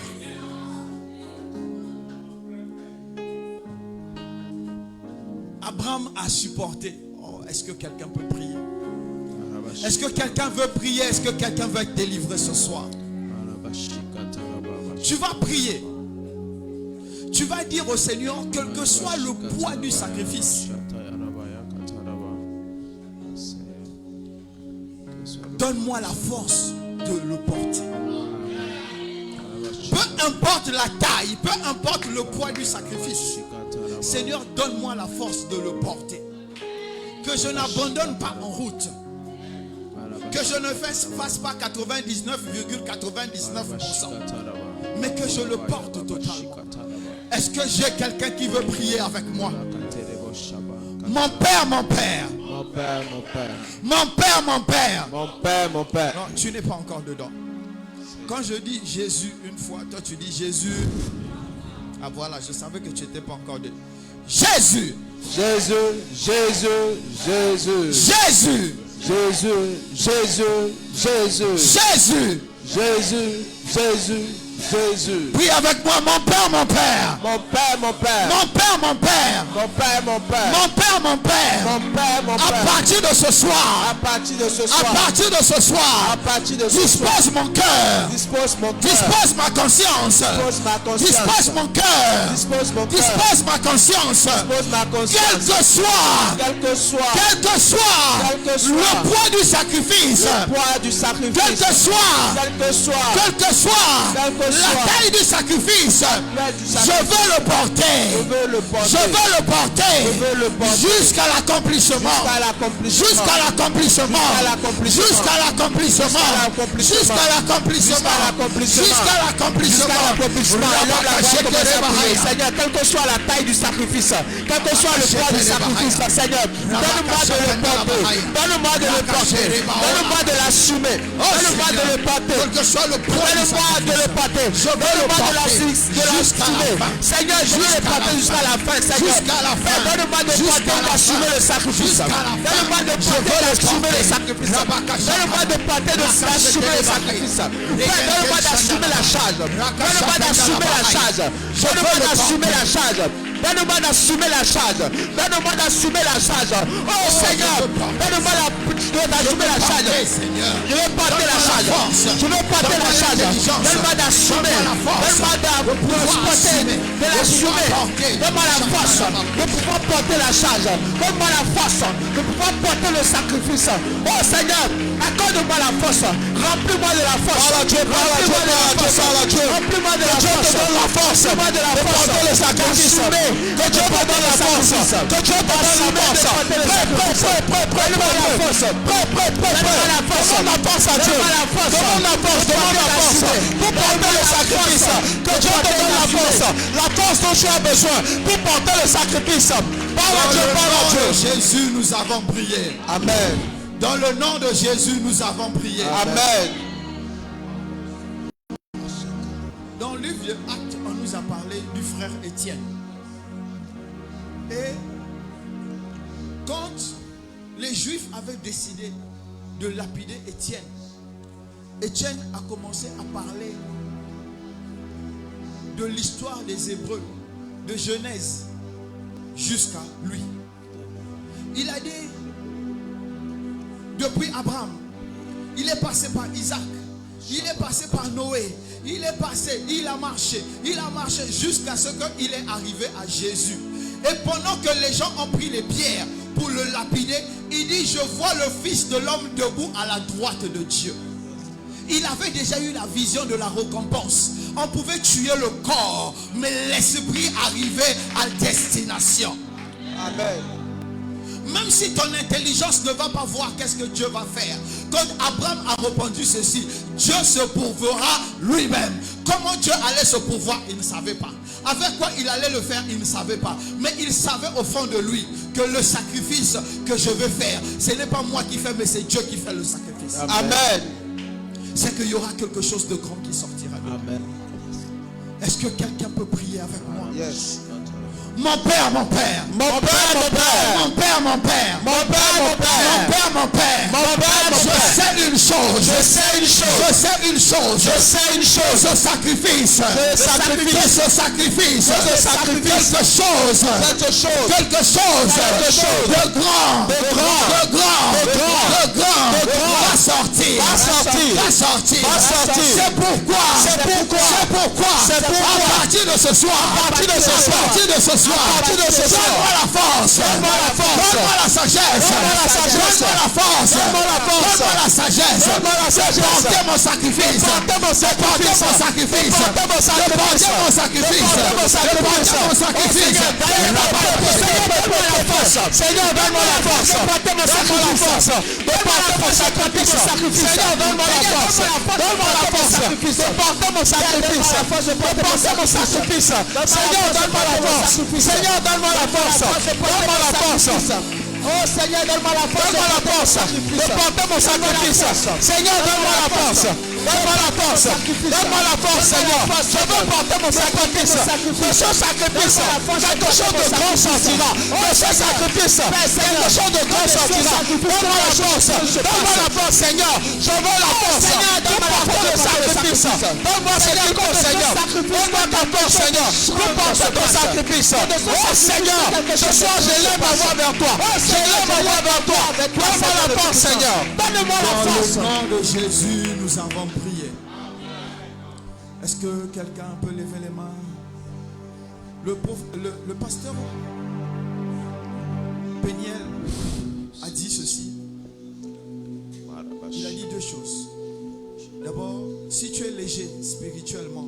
Abraham a supporté. Oh, est-ce que quelqu'un peut prier? Est-ce que quelqu'un veut prier? Est-ce que quelqu'un veut être délivré ce soir? Tu vas prier. Tu vas dire au Seigneur, quel que soit le poids du sacrifice, donne-moi la force de le porter. Peu importe la taille, peu importe le poids du sacrifice, Seigneur, donne-moi la force de le porter. Que je n'abandonne pas en route. Que je ne fasse pas 99,99%. Mais que je le porte totalement. Est-ce que j'ai quelqu'un qui veut prier avec moi? Mon Père, mon Père. Mon Père, mon Père. Mon Père, mon Père. Mon Père, mon Père. Non, tu n'es pas encore dedans. Quand je dis Jésus une fois, toi tu dis Jésus. Ah voilà, je savais que tu n'étais pas encore dedans. Jésus. Jésus, Jésus, Jésus. Jésus. Jésus, Jésus, Jésus. Jésus. Jésus, Jésus, Jésus. Prie avec moi, mon Père, mon Père. Mon Père, mon Père. Mon Père, mon Père. Mon Père, mon Père. Mon Père, mon Père. Mon Père, mon Père. À partir de ce soir. À partir de ce À soir. partir de ce soir. À partir de ce soir. Dispose mon cœur. Dispose mon cœur. Dispose ma conscience. Dispose ma conscience. Dispose mon cœur. Dispose mon cœur. Dispose ma conscience. Dispose ma conscience. Quel que soit. Quel que soit. Quel que soit. Quel que soit. Le poids du sacrifice. Le poids du sacrifice. Quel que soit. Quel que soit. Quel que soit. Quel que La soit. taille du sacrifice. Je veux le porter. Je veux le porter. Je veux le porter. Je veux le porter. Jusqu'à l'accomplissement. Jusqu'à l'accomplissement. Jusqu'à l'accomplissement. Jusqu'à l'accomplissement. Jusqu'à l'accomplissement. Jusqu'à l'accomplissement. Seigneur, quelle que soit la taille du sacrifice, quel que soit le poids du sacrifice, Seigneur, donne-moi de le porter. Donne-moi de le porter. Donne-moi de l'assumer. l'assumer. Donne-moi de le porter. Quel que soit le poids du Donne-moi de le sacrifice, porter. je veux le Donne-moi de porter jusqu'à la l'assumer. fin. Seigneur, je veux le porter jusqu'à la fin. Seigneur, Jusqu'à la fin. donne-moi de Jusqu'à porter, la d'assumer fin. le sacrifice. Jusqu'à la fin. Donne-moi de Je porter, veux le d'assumer le porter. sacrifice. Rabakashaka. Donne-moi de porter, d'assumer le sacrifice. Père, donne-moi d'assumer la charge. Donne-moi d'assumer la charge. Donne-moi d'assumer la charge. Donne-moi d'assumer la charge. Donne-moi d'assumer la charge. Oh Seigneur, donne-moi d'assumer la charge. Je veux porter la charge. Je veux porter la charge. Donne-moi d'assumer. Donne-moi de l'assumer. Donne-moi la force de pouvoir porter la charge. Donne-moi la force de pouvoir porter le sacrifice. Oh Seigneur, accorde-moi la force. Remplis-moi de la force. Remplis-moi de la force. Remplis-moi de la force. Remplis-moi de la force. Le sacrifice. Que Dieu te donne la force. Que Dieu te donne la force. Prêt. Demande la force à Dieu. Demande la force. Pour porter le sacrifice. Que Dieu te donne la force. La force dont tu as besoin. Pour porter le sacrifice. Parle à Dieu, parle à Dieu. Jésus, nous avons prié. Amen. Dans le nom de Jésus, nous avons prié. Amen. Dans le livre de Actes, on nous a parlé du frère Étienne. Et quand les Juifs avaient décidé de lapider Étienne, Étienne a commencé à parler de l'histoire des Hébreux, de Genèse jusqu'à lui. Il a dit, depuis Abraham, il est passé par Isaac, il est passé par Noé, il a marché jusqu'à ce qu'il est arrivé à Jésus. Et pendant que les gens ont pris les pierres pour le lapider, il dit, je vois le Fils de l'homme debout à la droite de Dieu. Il avait déjà eu la vision de la récompense. On pouvait tuer le corps, mais l'esprit arrivait à destination. Amen. Même si ton intelligence ne va pas voir qu'est-ce que Dieu va faire. Quand Abraham a répondu ceci, Dieu se pourvoira lui-même. Comment Dieu allait se pourvoir, il ne savait pas. Avec quoi il allait le faire, il ne savait pas. Mais il savait au fond de lui que le sacrifice que je vais faire, ce n'est pas moi qui fais, mais c'est Dieu qui fait le sacrifice. Amen. C'est qu'il y aura quelque chose de grand qui sortira. Amen. Est-ce que quelqu'un peut prier avec moi? Yes. Mon Père, mon Père. Mon Père, mon Père. Mon Père, mon Père. Mon Père, mon Père. Mon Père, mon Père. Mon Père, mon Je Père. sais une chose. Je sais une chose. Je sais une chose. Je sais une chose. Ce sacrifice. Ce sacrifice. Ce sacrifice. Ce sacrifice. Quelque chose. Quelque chose. Quelque chose. Quelque chose. De grand. De grand. De grand. De grand. De grand. De grand. Va sortir. Va sortir. Va sortir. Va sortir. C'est pourquoi. C'est pourquoi. C'est pourquoi. C'est pourquoi. À partir de ce soir. À partir de ce soir. À partir de ce soir. À partir de ce soir. Donne-moi la force. Donne-moi la force. Donne-moi la sagesse. Donne-moi la sagesse. Donne-moi la force. Donne-moi la force. Donne-moi la sagesse. Donne-moi la sagesse. De porter mon sacrifice. De porter mon sacrifice. De porter mon sacrifice. De porter mon sacrifice. De porter mon sacrifice. De porter mon sacrifice. De porter mon sacrifice. Donne-moi la force. Seigneur, donne-moi la force. De porter mon sacrifice. De porter mon sacrifice. Seigneur, donne-moi la force. Donne-moi la force. De porter mon sacrifice. De porter mon sacrifice. Seigneur, donne-moi la force. Seigneur, donne-moi la force. Donne-moi la force. Oh Seigneur, donne-moi la force. Donne-moi la force. De porter mon sacrifice. Seigneur, donne-moi la force. Donne-moi la force. Donne-moi la force, Seigneur. Je veux porter mon sacrifice. De ce sacrifice, quelque chose de grand sortira. De ce sacrifice, quelque chose de grand sortira. Donne-moi la force. Donne-moi la force, Seigneur. Je veux la force. Pour porter le sacrifice. Donne-moi ce qu'il faut, Seigneur. Donne-moi ta force, Seigneur. Pour porter ton sacrifice. Oh Seigneur, ce soir, je lève ma voix vers toi. Je lève ma voix vers toi. Donne-moi la force, Seigneur. Donne-moi la force. Dans le nom de Jésus, nous avons prié. Est-ce que quelqu'un peut lever les mains? Le pasteur Péniel a dit ceci. Il a dit deux choses. D'abord, si tu es léger spirituellement,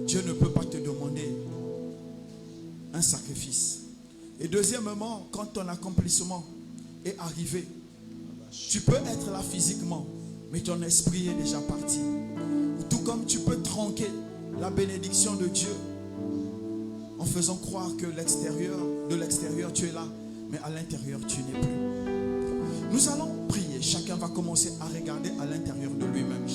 Dieu ne peut pas te demander un sacrifice. Et deuxièmement, quand ton accomplissement est arrivé, tu peux être là physiquement, mais ton esprit est déjà parti. Tout comme tu peux tronquer la bénédiction de Dieu en faisant croire que de l'extérieur tu es là, mais à l'intérieur tu n'es plus. Nous allons prier. Chacun va commencer à regarder à l'intérieur de lui-même.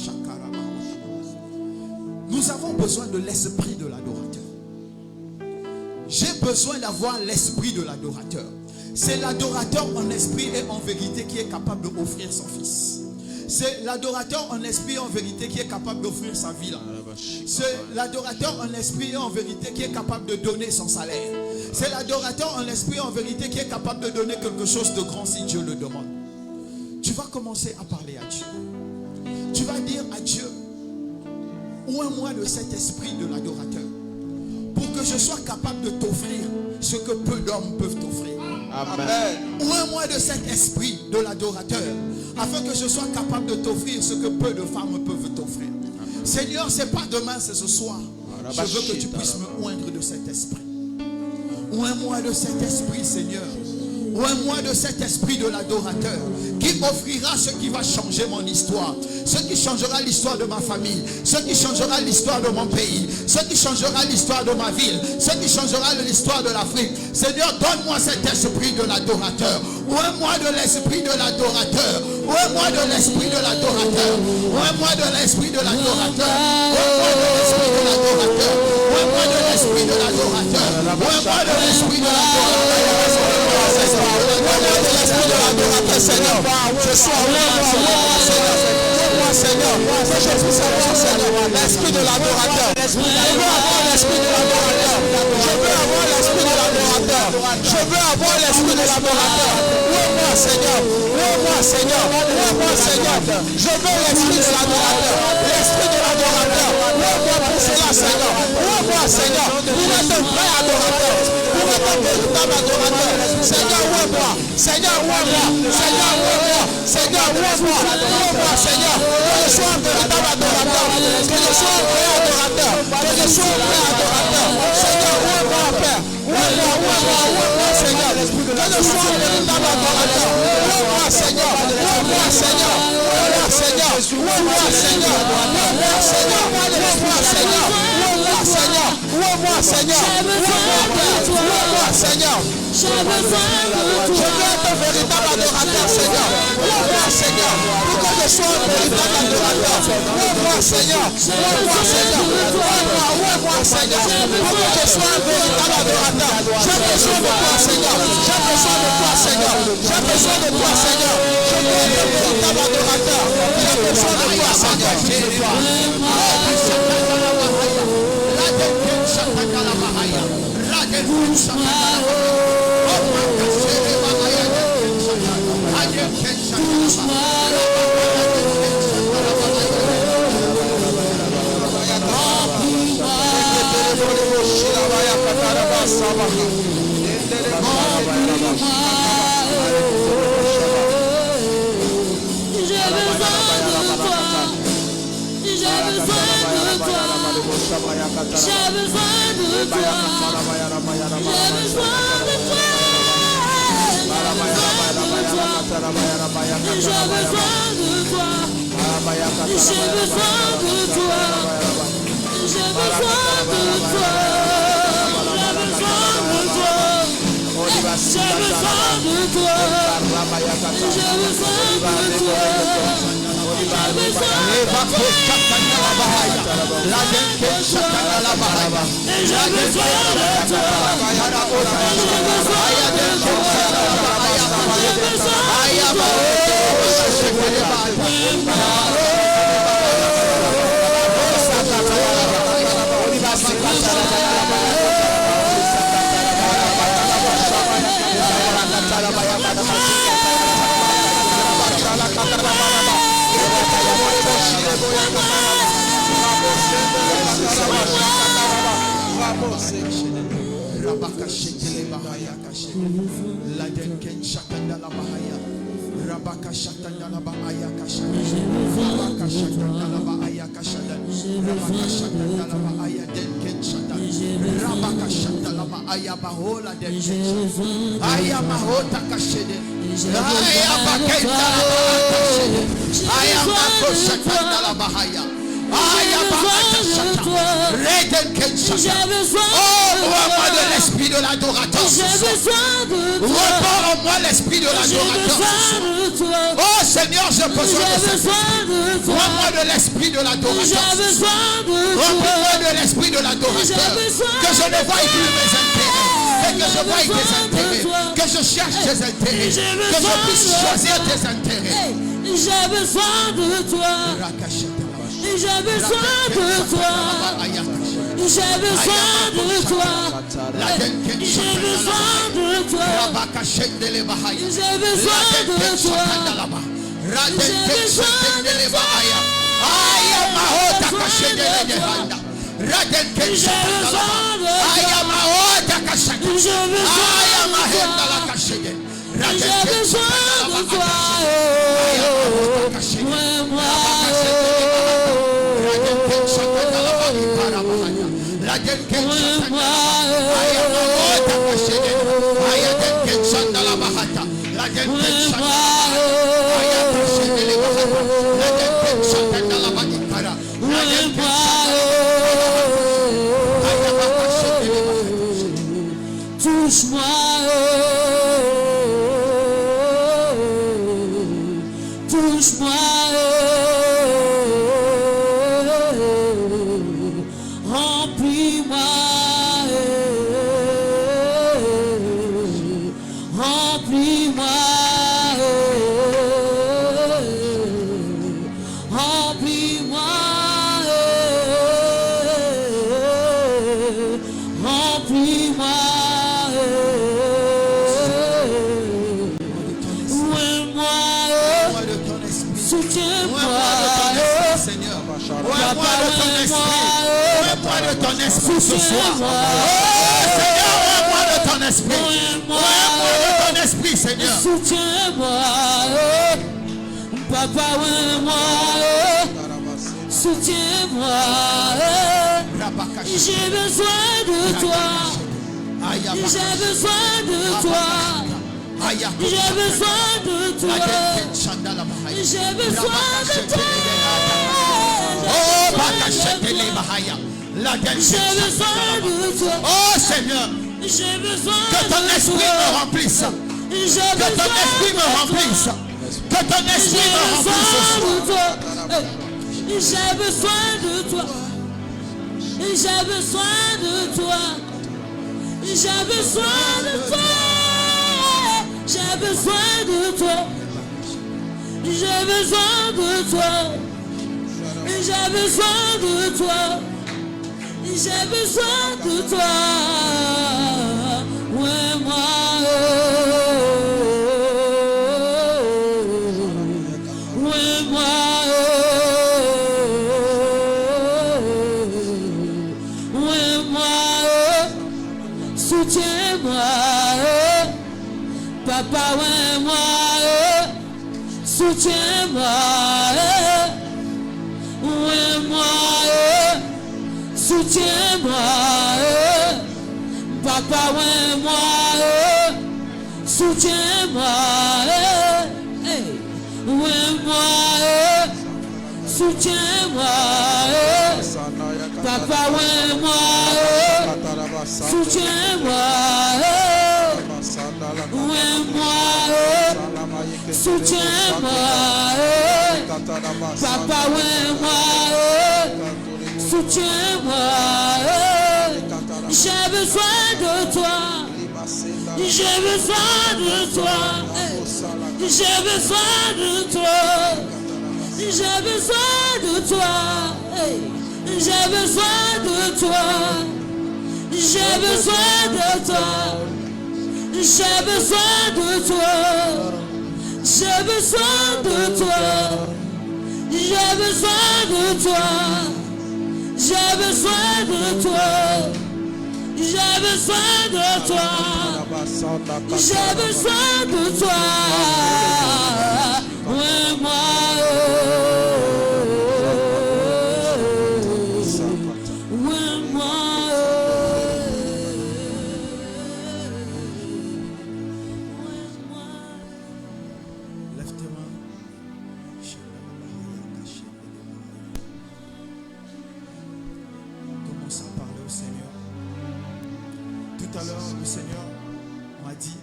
Nous avons besoin de l'esprit de l'adorateur. J'ai besoin d'avoir l'esprit de l'adorateur. C'est l'adorateur en esprit et en vérité qui est capable d'offrir son fils. C'est l'adorateur en esprit et en vérité qui est capable d'offrir sa vie là. C'est l'adorateur en esprit et en vérité qui est capable de donner son salaire. C'est l'adorateur en esprit et en vérité qui est capable de donner quelque chose de grand si Dieu le demande. Tu vas commencer à parler à Dieu. Tu vas dire à Dieu, oins-moi de cet esprit de l'adorateur pour que je sois capable de t'offrir ce que peu d'hommes peuvent t'offrir. Amen. Oins-moi de cet esprit de l'adorateur afin que je sois capable de t'offrir ce que peu de femmes peuvent t'offrir. Seigneur, c'est pas demain, c'est ce soir. Je veux que tu puisses me oindre de cet esprit. Oins-moi de cet esprit, Seigneur. Oins-moi de cet esprit de l'adorateur qui offrira ce qui va changer mon histoire, ce qui changera l'histoire de ma famille, ce qui changera l'histoire de mon pays, ce qui changera l'histoire de ma ville, ce qui changera l'histoire de l'Afrique. Seigneur, donne-moi cet esprit de l'adorateur. Oins-moi de l'esprit de l'adorateur. Oins-moi de l'esprit de l'adorateur. Oins-moi de l'esprit de l'adorateur. Oins-moi de l'esprit de l'adorateur. Oins-moi de l'esprit de l'adorateur. Oins-moi de l'esprit de l'adorateur. Seigneur, je suis Seigneur, que je puisse avoir, Seigneur, l'esprit de l'adorateur. Je veux avoir l'esprit de l'adorateur. Je veux avoir l'esprit de l'adorateur. Je veux avoir l'esprit de l'adorateur. Ouvre-moi, Seigneur. Ouvre-moi, Seigneur. Ouvre-moi, Seigneur. Je veux l'esprit de l'adorateur. L'esprit de l'adorateur. Ouvre-moi pour cela, Seigneur. Ouvre-moi, Seigneur. Pour être un vrai adorateur. Pour être un véritable adorateur. Seigneur, ouvre-moi. Seigneur, ouvre-moi. Seigneur, ouvre-moi. Seigneur, ouvre-moi. Ouvre-moi, Seigneur. Que je sois un véritable adorateur. Que je sois un vrai adorateur. Que je sois un vrai adorateur. Seigneur, ouvre-moi, Père. Ouvre-moi, ouvre-moi, ouvre-moi, Seigneur. Que je sois un véritable adorateur. Ouvre-moi, Seigneur. Ouvre-moi, Seigneur. Ouvre-moi, Seigneur. Ouvre-moi, Seigneur. Ouvre-moi, Seigneur. Ouvre-moi, Seigneur. Ouvre-moi, Seigneur. Ouvre-moi, Seigneur. Ouvre-moi, Père. Ouvre-moi, Seigneur. Je veux être un véritable adorateur, Seigneur. Ouvre-moi, Seigneur. Pour que je sois un véritable adorateur. Ouvre-moi, Seigneur. Ouvre-moi, Seigneur. Ouvre-moi, Seigneur. Pour que je sois un véritable adorateur. J'ai besoin de toi, Seigneur. J'ai besoin de toi, Seigneur. J'ai besoin de toi, Seigneur. Je veux être un véritable adorateur. J'ai besoin de toi, Seigneur. J'ai besoin de toi. Rends-moi de l'esprit de l'adorateur. Rends-moi l'esprit de l'adorateur. Oh Seigneur, j'ai besoin de ça. Rends-moi de l'esprit de l'adorateur. Rends-moi de l'esprit de l'adorateur. Que je ne voie plus mes intérêts. Et que je voie tes intérêts. Que je cherche tes intérêts. Que je puisse choisir tes intérêts. J'ai besoin de toi. J'ai besoin de toi. J'ai besoin de toi. J'ai besoin de toi. J'ai besoin de toi. J'ai besoin de toi. Touche-moi, touche-moi, remplis-moi, remplis-moi, remplis-moi, remplis-moi. De ton esprit ce soir. Oh Seigneur, rends-moi de ton esprit. Rends-moi de ton esprit, Seigneur. Soutiens-moi, papa, moi. Soutiens-moi. J'ai besoin de toi. J'ai besoin de toi. J'ai besoin de toi. J'ai besoin de toi. J'ai besoin de toi. Oh Seigneur, j'ai besoin que ton esprit me remplisse. Que ton esprit me remplisse. Que ton esprit me remplisse ce soir. J'ai besoin de toi. J'ai besoin de toi. J'ai besoin de toi. J'ai besoin de toi. J'ai besoin de toi. J'ai besoin de toi. J'ai besoin de toi. Ouais, moi. Ouais, moi. Ouais, moi. Soutiens-moi. Papa, ouais, moi. Soutiens-moi. Ouais, moi. Soutiens-moi, papa, ouais, moi, soutiens-moi, ouais, moi, soutiens-moi, papa, ouais, moi, soutiens-moi, ouais, moi, soutiens-moi, papa, ouais, moi, soutiens-moi, j'ai besoin de toi, j'ai besoin de toi, j'ai besoin de toi, j'ai besoin de toi, j'ai besoin de toi, j'ai besoin de toi, j'ai besoin de toi, j'ai besoin de toi, j'ai besoin de toi. J'ai besoin de toi. J'ai besoin de toi. J'ai besoin de toi. Ouais, moi. Ouais, moi. Lève tes mains. le Seigneur m'a dit,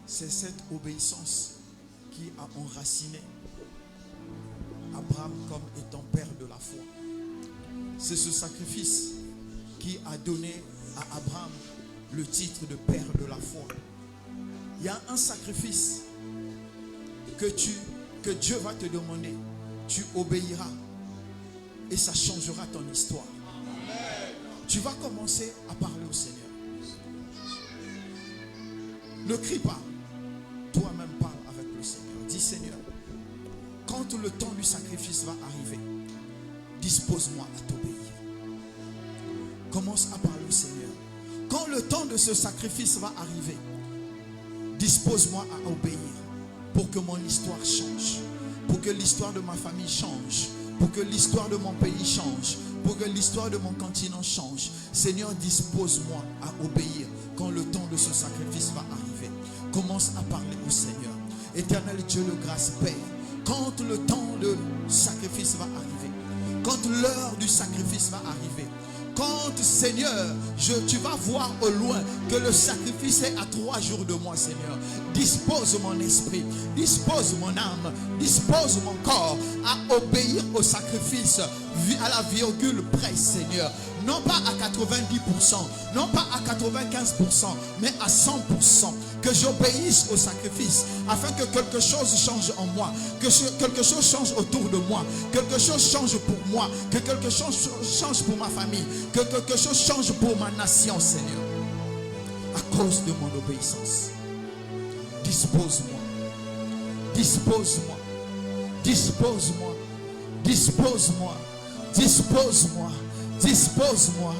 c'est cette obéissance qui a enraciné Abraham comme étant père de la foi. C'est ce sacrifice qui a donné à Abraham le titre de père de la foi. Il y a un sacrifice que Dieu va te demander. Tu obéiras et ça changera ton histoire. Tu vas commencer à parler au Seigneur. Ne crie pas. Toi-même parle avec le Seigneur. Dis Seigneur, quand le temps du sacrifice va arriver, dispose-moi à t'obéir. Commence à parler au Seigneur. Quand le temps de ce sacrifice va arriver, dispose-moi à obéir pour que mon histoire change, pour que l'histoire de ma famille change, pour que l'histoire de mon pays change, pour que l'histoire de mon continent change. Seigneur, dispose-moi à obéir quand le temps de ce sacrifice va arriver. Commence à parler au Seigneur. Éternel Dieu de grâce, Père, quand le temps de sacrifice va arriver, quand l'heure du sacrifice va arriver, quand, Seigneur, tu vas voir au loin que le sacrifice est à 3 jours de moi, Seigneur. Dispose mon esprit, dispose mon âme, dispose mon corps à obéir au sacrifice à la virgule près, Seigneur. Non pas à 90%, non pas à 95%, mais à 100%. Que j'obéisse au sacrifice afin que quelque chose change en moi, que quelque chose change autour de moi, quelque chose change pour moi, que quelque chose change pour ma famille, que quelque chose change pour ma nation, Seigneur. À cause de mon obéissance, dispose-moi, dispose-moi, dispose-moi, dispose-moi, dispose-moi, dispose-moi,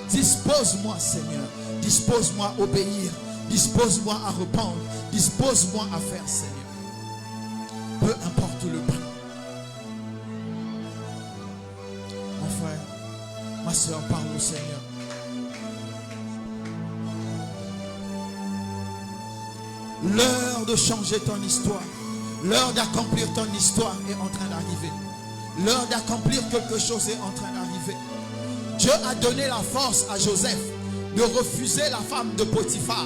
dispose-moi, Seigneur, dispose-moi à obéir. Dispose-moi à répandre. Dispose-moi à faire, Seigneur. Peu importe le prix. Mon frère, ma soeur, parle au Seigneur. L'heure de changer ton histoire, l'heure d'accomplir ton histoire est en train d'arriver. L'heure d'accomplir quelque chose est en train d'arriver. Dieu a donné la force à Joseph de refuser la femme de Potiphar.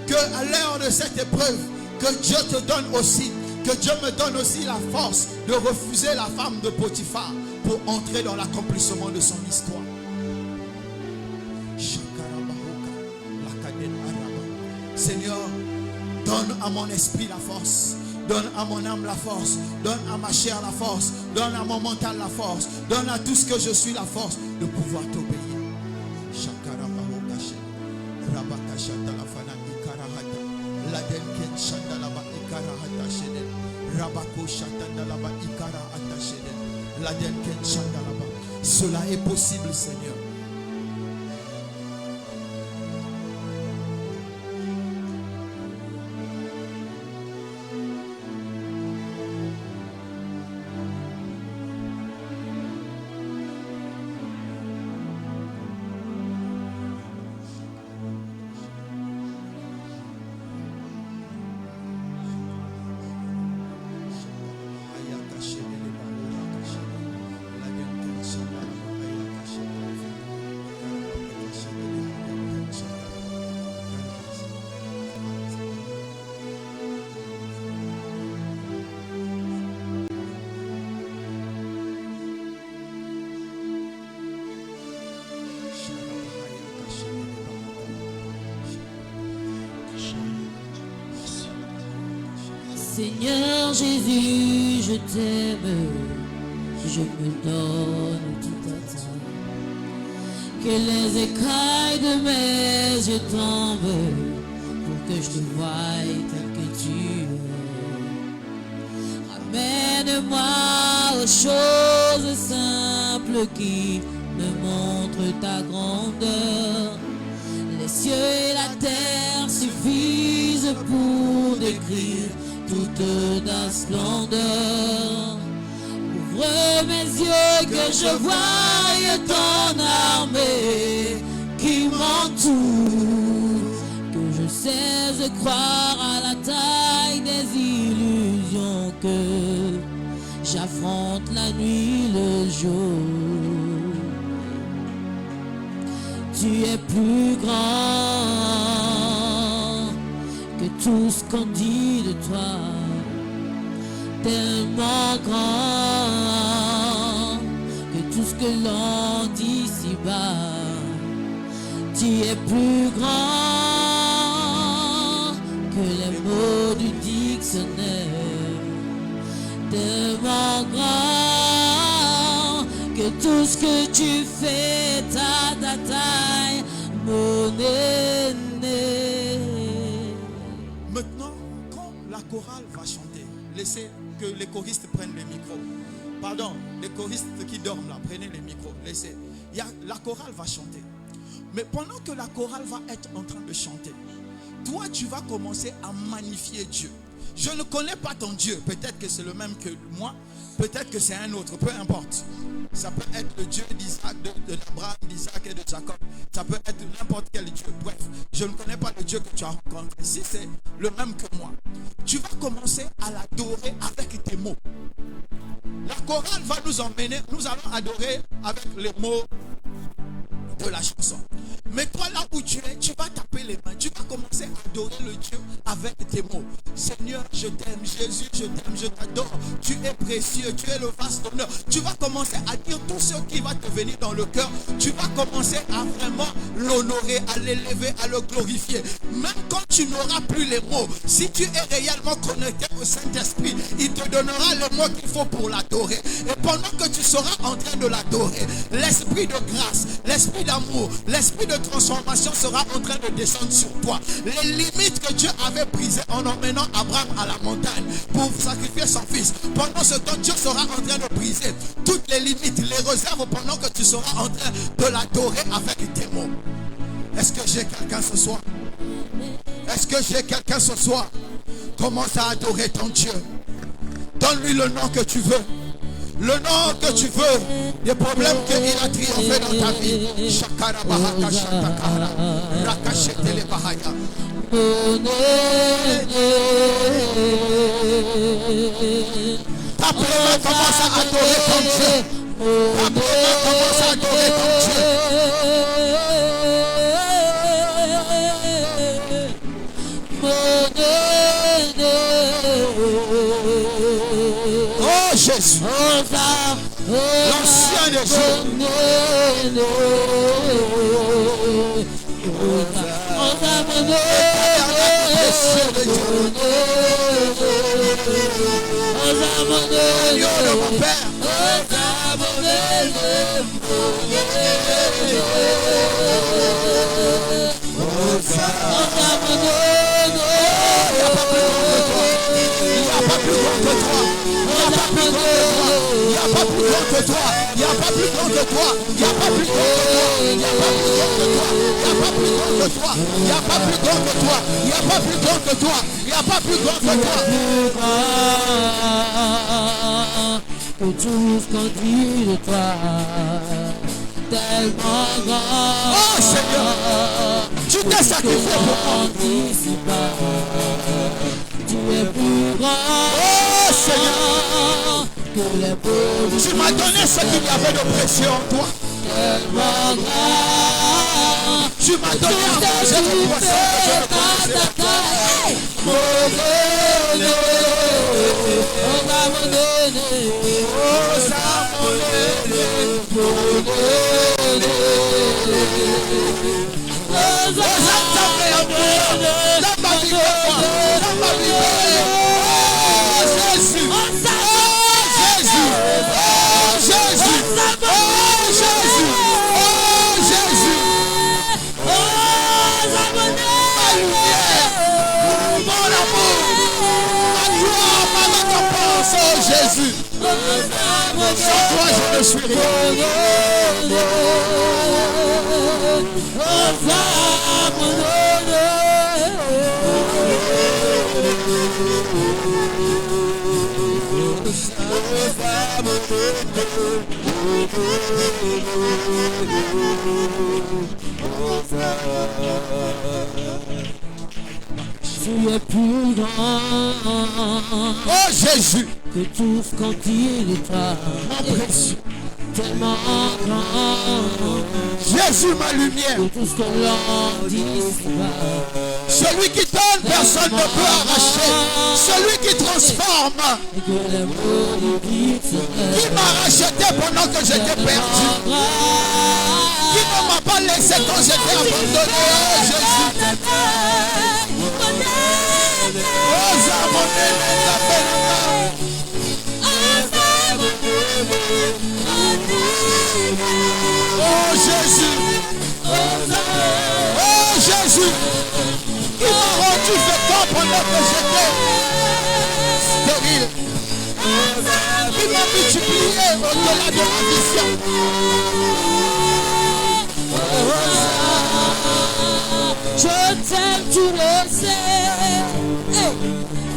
Que à l'heure de cette épreuve, que Dieu te donne aussi, que Dieu me donne aussi la force de refuser la femme de Potiphar pour entrer dans l'accomplissement de son histoire. Seigneur, donne à mon esprit la force, donne à mon âme la force, donne à ma chair la force, donne à mon mental la force, donne à tout ce que je suis la force de pouvoir t'obéir. Cela est possible, Seigneur. Seigneur Jésus, je t'aime, je me donne tout à toi. Que les écailles de mes yeux tombent pour que je te voie tel que tu es. Ramène-moi aux choses simples qui me montrent ta grandeur. Les cieux et la terre suffisent pour décrire toute ta splendeur. Ouvre mes yeux que je voie ton armée qui m'entoure, que je cesse de croire à la taille des illusions, que j'affronte la nuit, le jour. Tu es plus grand que tout ce qu'on dit de toi. Tellement grand que tout ce que l'on dit ici-bas. Tu es plus grand que les mots du dictionnaire. Tellement grand que tout ce que tu fais est à ta taille, mon aîné. Maintenant, quand la chorale va chanter, laissez que les choristes prennent les micros. Pardon, les choristes qui dorment là, prenez les micros. Laissez. La chorale va chanter. Mais pendant que la chorale va être en train de chanter, toi tu vas commencer à magnifier Dieu. Je ne connais pas ton Dieu. Peut-être que c'est le même que moi. Peut-être que c'est un autre. Peu importe. Ça peut être le Dieu d'Isaac, d'Abraham, d'Isaac et de Jacob. Ça peut être n'importe quel Dieu. Bref, je ne connais pas le Dieu que tu as rencontré. Si c'est le même que moi, tu vas commencer à l'adorer avec tes mots. La chorale va nous emmener. Nous allons adorer avec les mots de la chanson. Mais toi là où tu es, tu vas taper les mains. Tu vas commencer à adorer le Dieu avec tes mots. Seigneur, je t'aime. Jésus, je t'aime, je t'adore. Tu es précieux, tu es le vaste d'honneur. Tu vas commencer à dire tout ce qui va te venir dans le cœur. Tu vas commencer à vraiment l'honorer, à l'élever, à le glorifier. Même quand tu n'auras plus les mots, si tu es réellement connecté au Saint-Esprit, il te donnera le mot qu'il faut pour l'adorer. Et pendant que tu seras en train de l'adorer, l'esprit de grâce, l'esprit d'amour, l'esprit de transformation sera en train de descendre sur toi. Les limites que Dieu avait brisées en emmenant Abraham à la montagne pour sacrifier son fils. Pendant ce temps, Dieu sera en train de briser toutes les limites, les réserves pendant que tu seras en train de l'adorer avec tes mots. Est-ce que j'ai quelqu'un ce soir? Est-ce que j'ai quelqu'un ce soir? Commence à adorer ton Dieu. Donne-lui le nom que tu veux. Le nom que tu veux, les problèmes qu'il a triomphé dans ta vie. Shakara Bahaka Shatakara, Rakashetele Bahaya. Tape les mains, commence à adorer ton Dieu. Tape les mains, commence à adorer ton Dieu. Oh Jésus, l'ancien des jours. Dieu de mon Père. Il n'y a pas plus grand que toi. Il n'y a pas plus grand que toi. Il n'y a pas plus grand que toi. Il n'y a pas plus grand que toi. Il n'y a pas plus grand que toi. Il n'y a pas plus grand que toi. Il n'y a pas plus grand que toi. Il n'y a pas plus grand que toi. Que tout ce qu'on dit de toi, tellement grand. Oh Seigneur, tu t'es sacrifié pour moi. Tu es plus grand. Oh Seigneur, que les beaux. tu m'as donné ce qu'il y avait de précieux en toi. Tellement grand. Tu m'as donné à manger le poisson que je ne connaissais pas. Jésus, sans toi je ne suis rien. Tu es plus grand. Oh Jésus, que tout ce qu'on dit de toi, mon précieux. tellement grand. Jésus ma lumière. Que tout ce que l'on dit Celui qui donne, personne ne peut arracher. Celui qui transforme. et que les mots Qui m'a racheté pendant que j'étais perdu. Qui ne m'a pas laissé quand j'étais abandonné. Oh Jésus. Oh Oh Jésus. Oh Jésus. Qui m'a rendu fécond pendant que j'étais stérile. Qui m'a multiplié au-delà de ma vision. Je t'aime, tu le sais. Hey.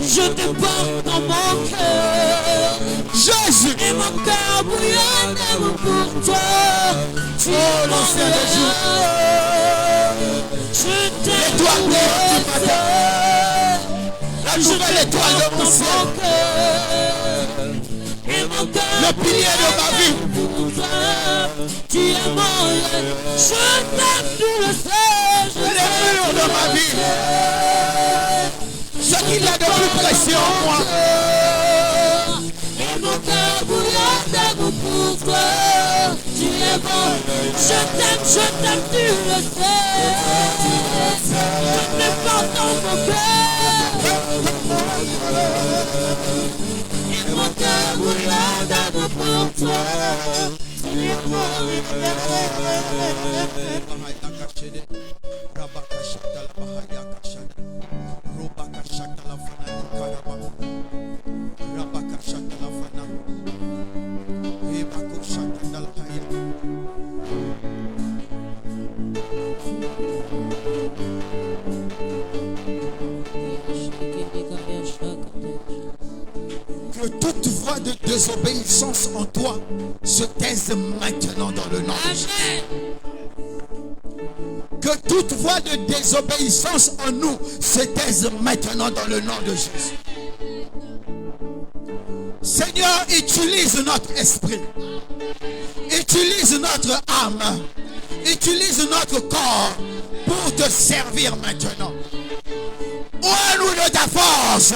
Je te porte dans mon cœur. Jésus. Et mon cœur bouillonne d'amour pour toi. Tu es mon Dieu. Je t'aime, L'étoile tu le du matin. sais. La nouvelle étoile de mon ciel. Et mon cœur Le pilier de ma vie. pour toi. Tu es mon Dieu. Je t'aime, tu le sais. Je Les murs de ma vie. Ce qu'il y a de plus précieux en moi. Et mon cœur bouillonne d'amour pour toi. Tu es bon, je t'aime, tu le sais. Je te porte dans mon cœur. Et mon cœur bouillonne d'amour pour toi. Tu es bon. Que toute voix de désobéissance en toi se taise maintenant dans le nom de Jésus. Que toute voix de désobéissance en nous se taise maintenant dans le nom de Jésus. Seigneur, utilise notre esprit. Utilise notre âme. Utilise notre corps pour te servir maintenant. Ouvre-nous de ta force.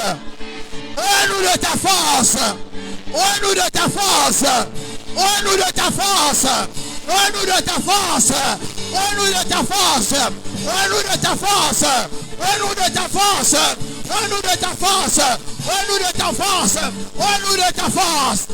Ouvre-nous de ta force. Ouvre-nous de ta force. Ouvre-nous de ta force. Ouvre-nous de ta force. Ouvre-nous de ta force. Ouvre-nous de ta force. Ouvre-nous de ta force. Ouvre-nous de ta force. Ouvre-nous de ta force. Ouvre-nous de ta force.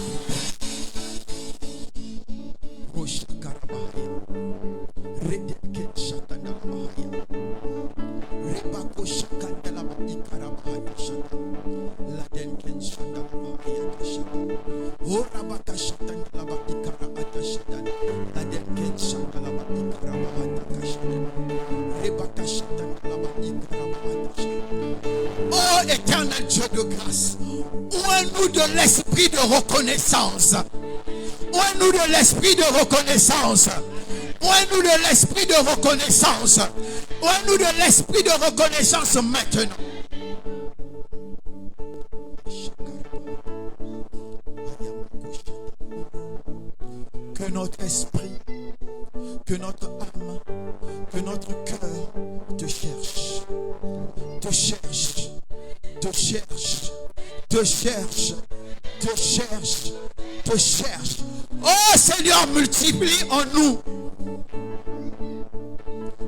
Oh éternel Dieu de grâce, ouvre-nous de l'esprit de reconnaissance. Ouvre-nous de l'esprit de reconnaissance. Ouvre-nous de l'esprit de reconnaissance. Ouvre-nous de l'esprit de reconnaissance maintenant. Que notre esprit, que notre âme, que notre cœur te cherche. Te cherche. Te cherche. Te cherche. Te cherche. Te cherche. Oh Seigneur, multiplie en nous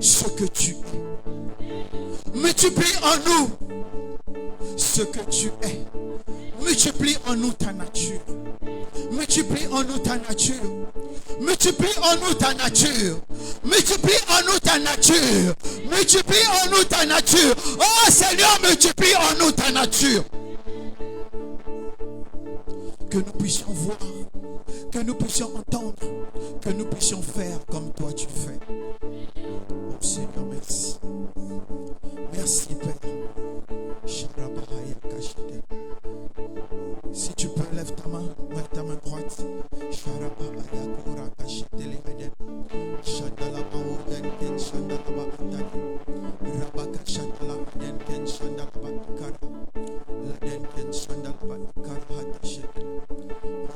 ce que tu es. Multiplie en nous ce que tu es. Multiplie en nous ta nature. Multiplie en nous ta nature. Multiplie en nous ta nature. Multiplie en nous ta nature. Multiplie en nous ta nature. Oh Seigneur, multiplie en nous ta nature. Que nous puissions voir, que nous puissions entendre, que nous puissions faire comme toi tu fais. Oh Seigneur, merci. Merci Père. Si tu peux, lève ta main droite.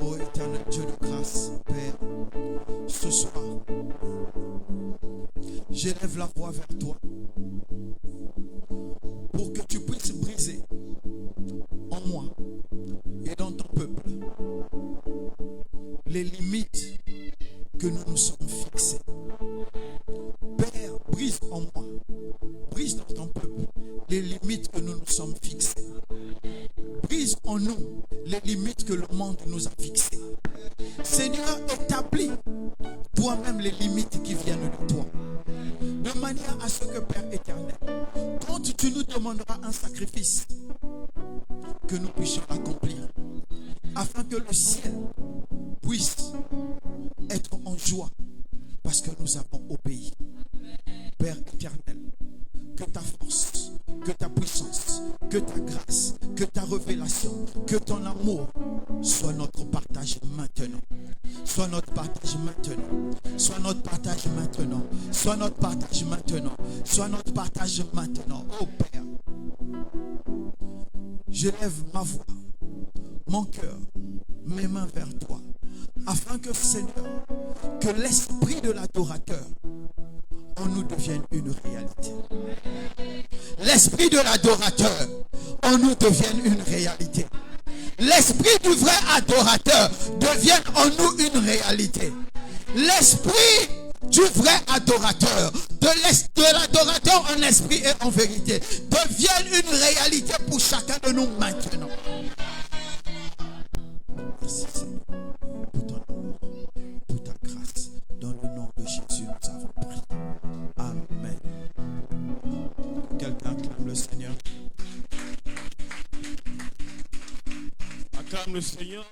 Oh éternel Dieu de grâce, Père, moi et dans ton peuple les limites que nous nous sommes fixées. Père, brise en moi, brise dans ton peuple les limites que nous nous sommes fixées. Brise en nous les limites que le monde nous a fixées. Seigneur, établis toi-même les limites qui viennent de toi. De manière à ce que, Père éternel, quand tu nous demanderas un sacrifice, que nous puissions l'accomplir, afin que le ciel puisse être en joie, parce que nous avons obéi. Père éternel, que ta force, que ta puissance, que ta grâce, que ta révélation, que ton amour soit notre partage maintenant. Soit notre partage maintenant. Soit notre partage maintenant. Soit notre partage maintenant. Soit notre partage maintenant. Oh Père, j'élève ma voix, mon cœur, mes mains vers toi, afin que, Seigneur, que l'esprit de l'adorateur en nous devienne une réalité. L'esprit de l'adorateur en nous devienne une réalité. L'esprit du vrai adorateur devienne en nous une réalité. L'esprit du vrai adorateur, de l'adorateur en esprit et en vérité, devienne une réalité pour chacun de nous maintenant. Merci Seigneur pour ton amour, pour ta grâce. Dans le nom de Jésus, nous avons prié. Amen. Quelqu'un acclame le Seigneur. Acclame le Seigneur.